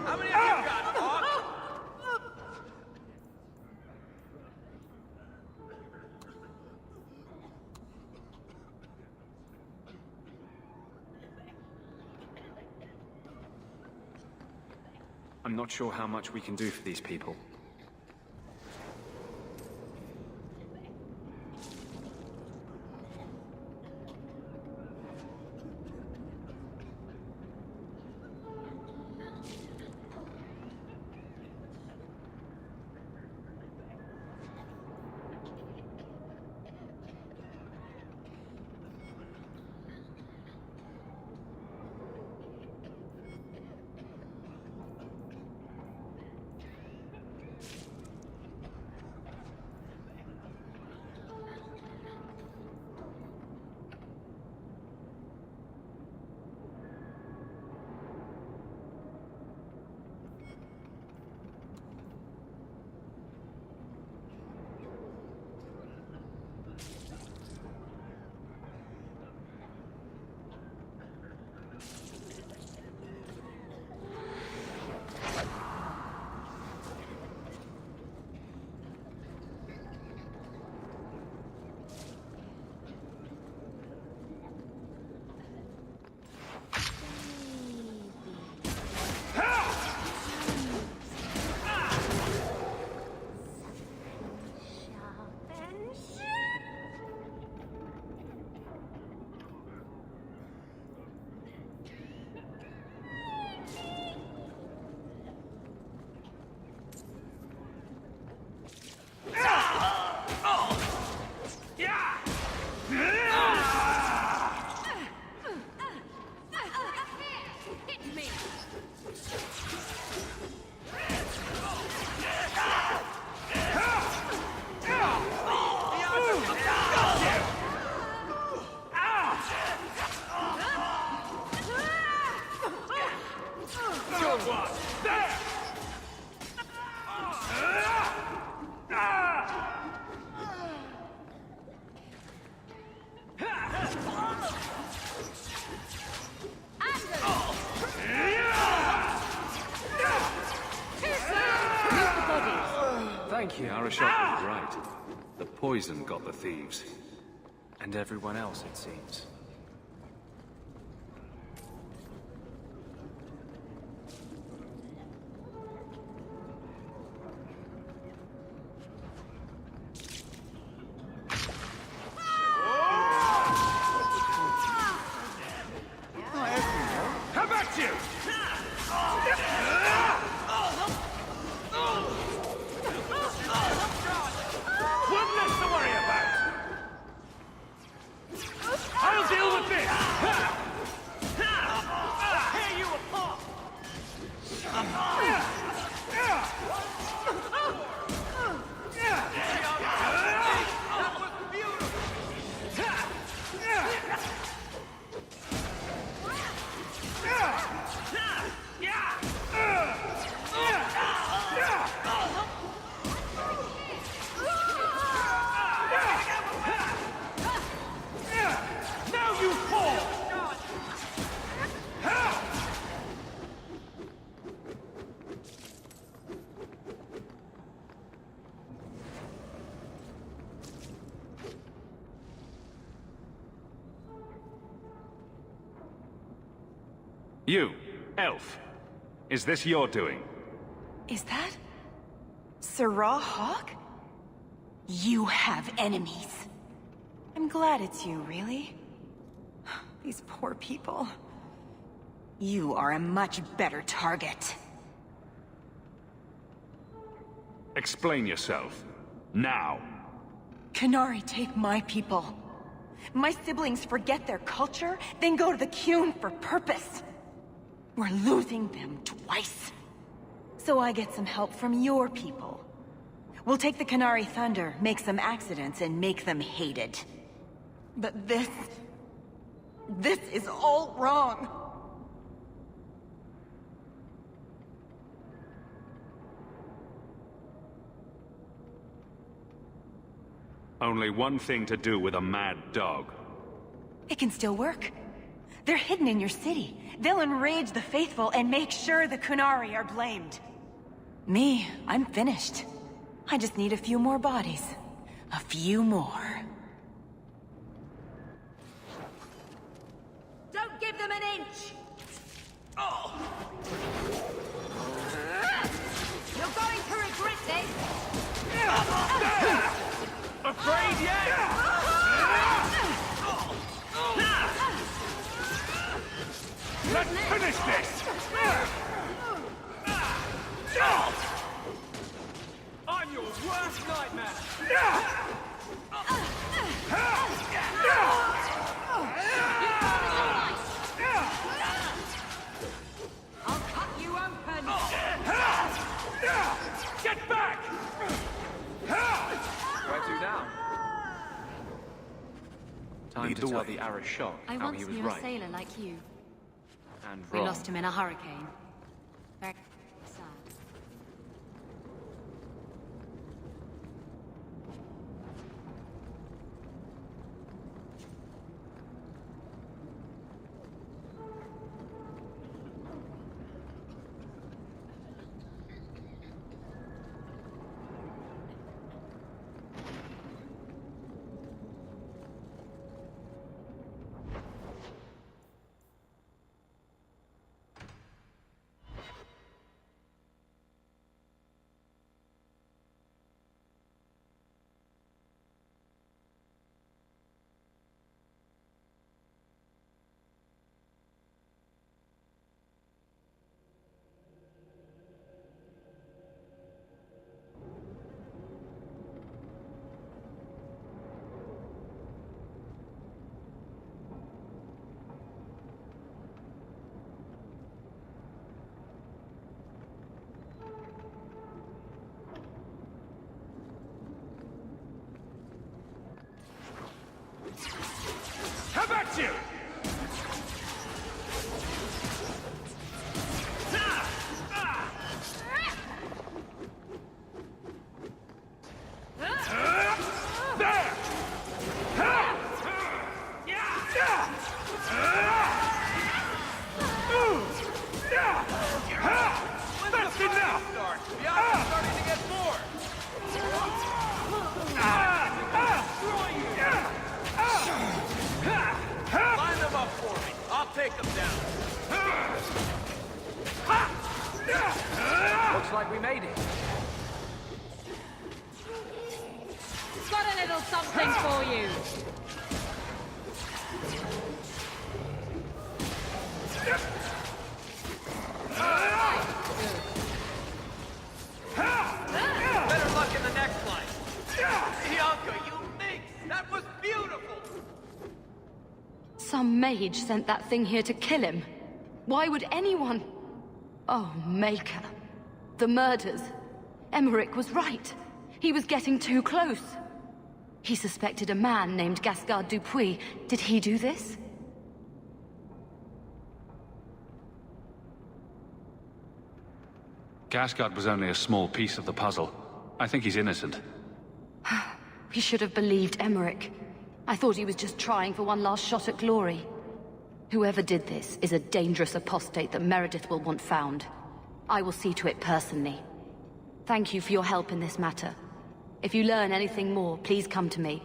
Speaker 19: How many of you got, Hawk?
Speaker 18: I'm not sure how much we can do for these people.
Speaker 2: Thank you. Arashok was right. The poison got the thieves.
Speaker 18: And everyone else, it seems.
Speaker 7: How about you?
Speaker 2: You, elf. Is this your doing?
Speaker 4: Is that... Sirrah Hawk? You have enemies. I'm glad it's you, really. These poor people. You are a much better target.
Speaker 2: Explain yourself. Now.
Speaker 4: Qunari take my people. My siblings forget their culture, then go to the Qun for purpose. We're losing them twice. So I get some help from your people. We'll take the Qunari Thunder, make some accidents, and make them hated. But this is all wrong.
Speaker 2: Only one thing to do with a mad dog.
Speaker 4: It can still work. They're hidden in your city. They'll enrage the faithful and make sure the Qunari are blamed. Me, I'm finished. I just need a few more bodies. A few more.
Speaker 15: Don't give them an inch!
Speaker 4: Oh!
Speaker 15: You're going to regret this!
Speaker 7: Afraid yet?
Speaker 2: Let's finish this!
Speaker 7: I'm your worst nightmare!
Speaker 15: I'll cut you open!
Speaker 7: Get back! Where to now?
Speaker 18: Time to tell the Arashok
Speaker 15: I
Speaker 18: how he
Speaker 15: once
Speaker 18: was
Speaker 15: knew
Speaker 18: right
Speaker 15: a sailor like you.
Speaker 18: and
Speaker 15: We
Speaker 18: wrong.
Speaker 15: lost him in a hurricane. Very sad.
Speaker 7: How about you?
Speaker 2: That's enough!
Speaker 19: The odds are starting to get more! Line them up for me. I'll take them down.
Speaker 7: Looks like we made it.
Speaker 15: Got a little something for you!
Speaker 19: Better luck in the next line. Bianca, you minx! That was beautiful!
Speaker 12: Some mage sent that thing here to kill him. Why would anyone... Oh, Maker. The murders. Emmerich was right. He was getting too close. He suspected a man named Gascard Dupuis. Did he do this?
Speaker 2: Gascard was only a small piece of the puzzle. I think he's innocent.
Speaker 12: We should have believed Emmerich. I thought he was just trying for one last shot at glory. Whoever did this is a dangerous apostate that Meredith will want found. I will see to it personally. Thank you for your help in this matter. If you learn anything more, please come to me.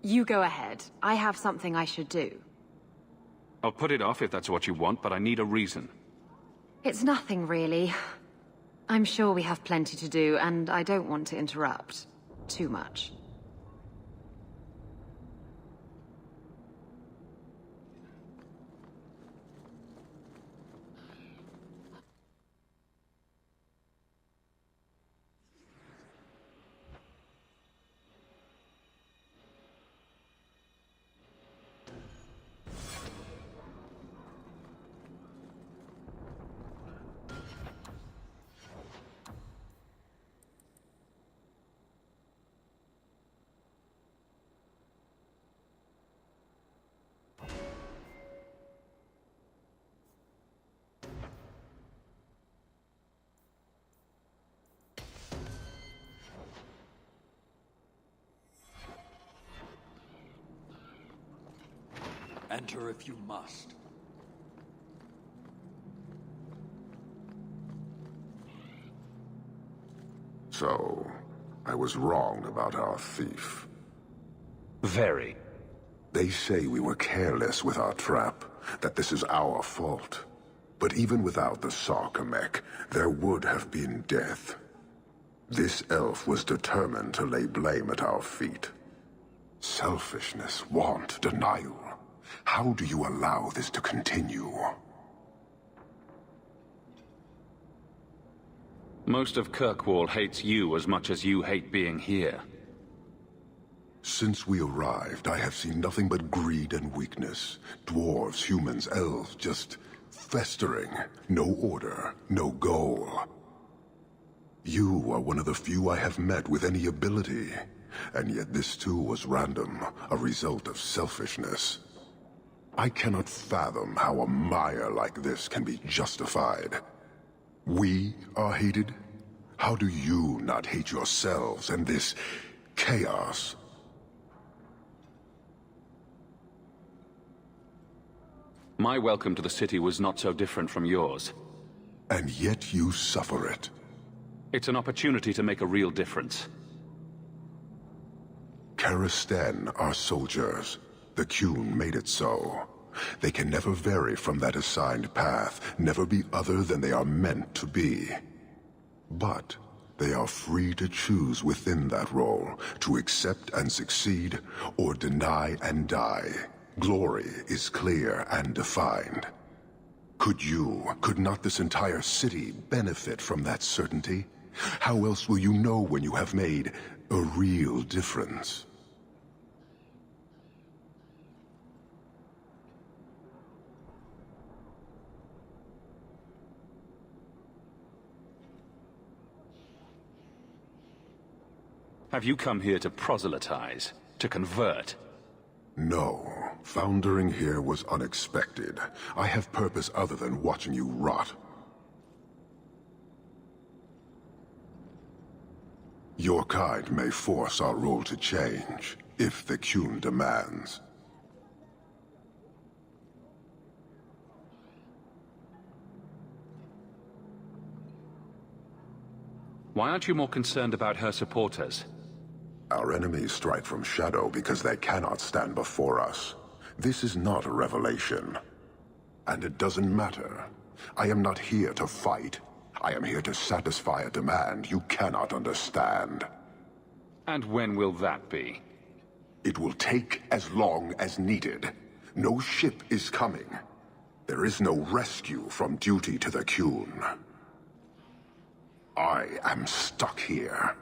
Speaker 15: You go ahead. I have something I should do.
Speaker 2: I'll put it off if that's what you want, but I need a reason.
Speaker 15: It's nothing, really. I'm sure we have plenty to do, and I don't want to interrupt too much.
Speaker 3: Enter if you must.
Speaker 1: So, I was wrong about our thief.
Speaker 2: Very.
Speaker 1: They say we were careless with our trap, that this is our fault. But even without the Sarkamek, there would have been death. This elf was determined to lay blame at our feet. Selfishness, want, denial. How do you allow this to continue?
Speaker 2: Most of Kirkwall hates you as much as you hate being here.
Speaker 1: Since we arrived, I have seen nothing but greed and weakness. Dwarves, humans, elves, just festering. No order, no goal. You are one of the few I have met with any ability. And yet this too was random, a result of selfishness. I cannot fathom how a mire like this can be justified. We are hated? How do you not hate yourselves and this chaos?
Speaker 2: My welcome to the city was not so different from yours.
Speaker 1: And yet you suffer it.
Speaker 2: It's an opportunity to make a real difference.
Speaker 1: Karastan are soldiers. The Qun made it so. They can never vary from that assigned path, never be other than they are meant to be. But they are free to choose within that role, to accept and succeed, or deny and die. Glory is clear and defined. Could not this entire city benefit from that certainty? How else will you know when you have made a real difference?
Speaker 2: Have you come here to proselytize? To convert?
Speaker 1: No. Foundering here was unexpected. I have purpose other than watching you rot. Your kind may force our role to change, if the Qun demands.
Speaker 2: Why aren't you more concerned about her supporters?
Speaker 1: Our enemies strike from shadow because they cannot stand before us. This is not a revelation. And it doesn't matter. I am not here to fight. I am here to satisfy a demand you cannot understand.
Speaker 2: And when will that be?
Speaker 1: It will take as long as needed. No ship is coming. There is no rescue from duty to the Qun. I am stuck here.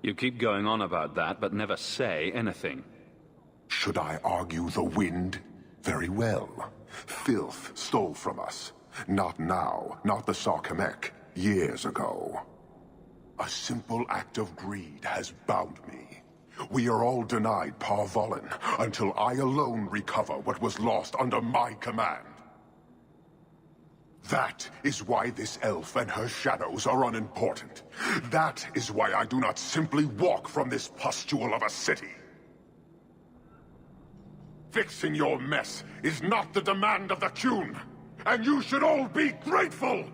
Speaker 2: You keep going on about that, but never say anything.
Speaker 1: Should I argue the wind? Very well. Filth stole from us. Not now, not the Sarkamek. Years ago. A simple act of greed has bound me. We are all denied Parvolin, until I alone recover what was lost under my command. That is why this elf and her shadows are unimportant. That is why I do not simply walk from this pustule of a city. Fixing your mess is not the demand of the Qun, and you should all be grateful!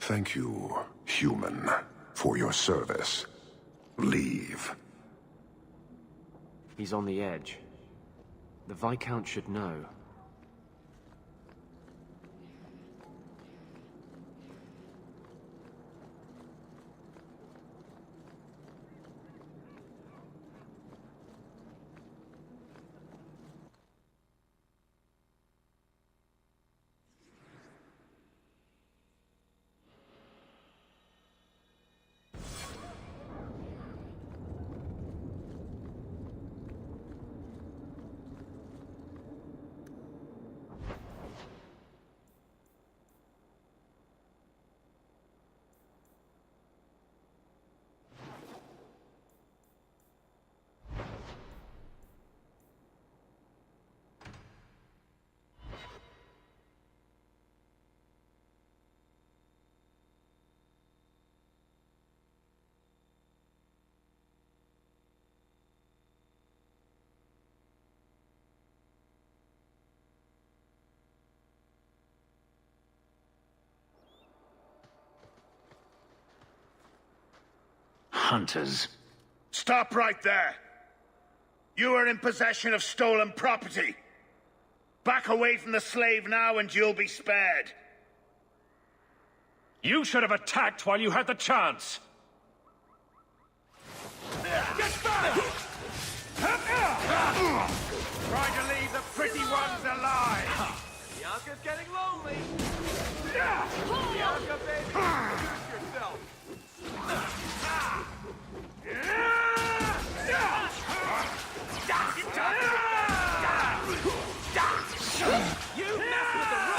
Speaker 1: Thank you, human, for your service. Leave.
Speaker 18: He's on the edge. The Viscount should know.
Speaker 16: Hunters.
Speaker 8: Stop right there! You are in possession of stolen property. Back away from the slave now and you'll be spared.
Speaker 2: You should have attacked while you had the chance.
Speaker 7: Get back! Try to leave the pretty ones alive!
Speaker 19: Bianca's getting lonely! Bianca, baby, introduce yourself!
Speaker 7: You mess with the wrong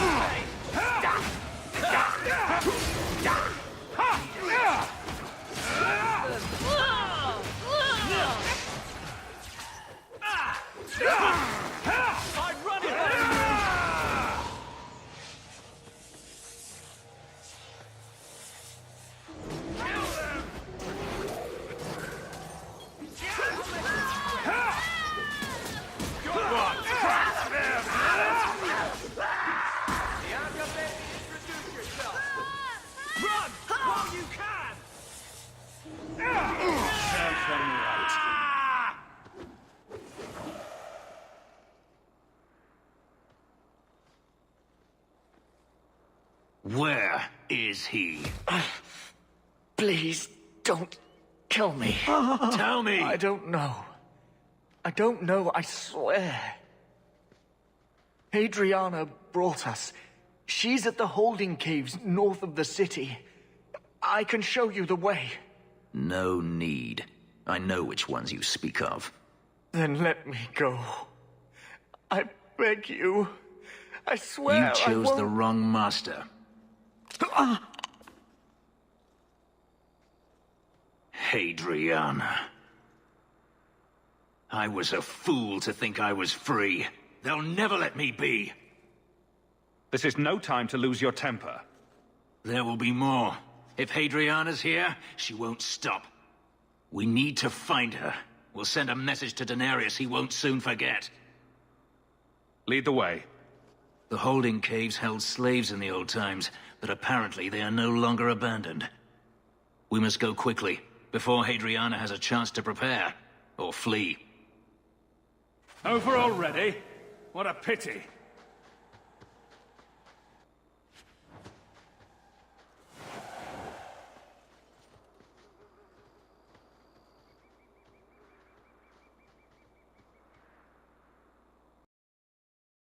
Speaker 19: I'm running! Bianca, baby, introduce yourself!
Speaker 7: Run! While you can!
Speaker 2: Serves them right.
Speaker 16: Where is he?
Speaker 22: Please, don't kill me.
Speaker 16: Tell me!
Speaker 22: I don't know. I don't know, I swear. Hadriana brought us. She's at the holding caves north of the city. I can show you the way.
Speaker 16: No need. I know which ones you speak of.
Speaker 22: Then let me go. I beg you. I swear
Speaker 16: You chose the wrong master. Hadriana. I was a fool to think I was free. They'll never let me be.
Speaker 2: This is no time to lose your temper.
Speaker 16: There will be more. If Hadriana's here, she won't stop. We need to find her. We'll send a message to Daenerys he won't soon forget.
Speaker 2: Lead the way.
Speaker 16: The holding caves held slaves in the old times, but apparently they are no longer abandoned. We must go quickly, before Hadriana has a chance to prepare, or flee.
Speaker 2: Over already? What a pity.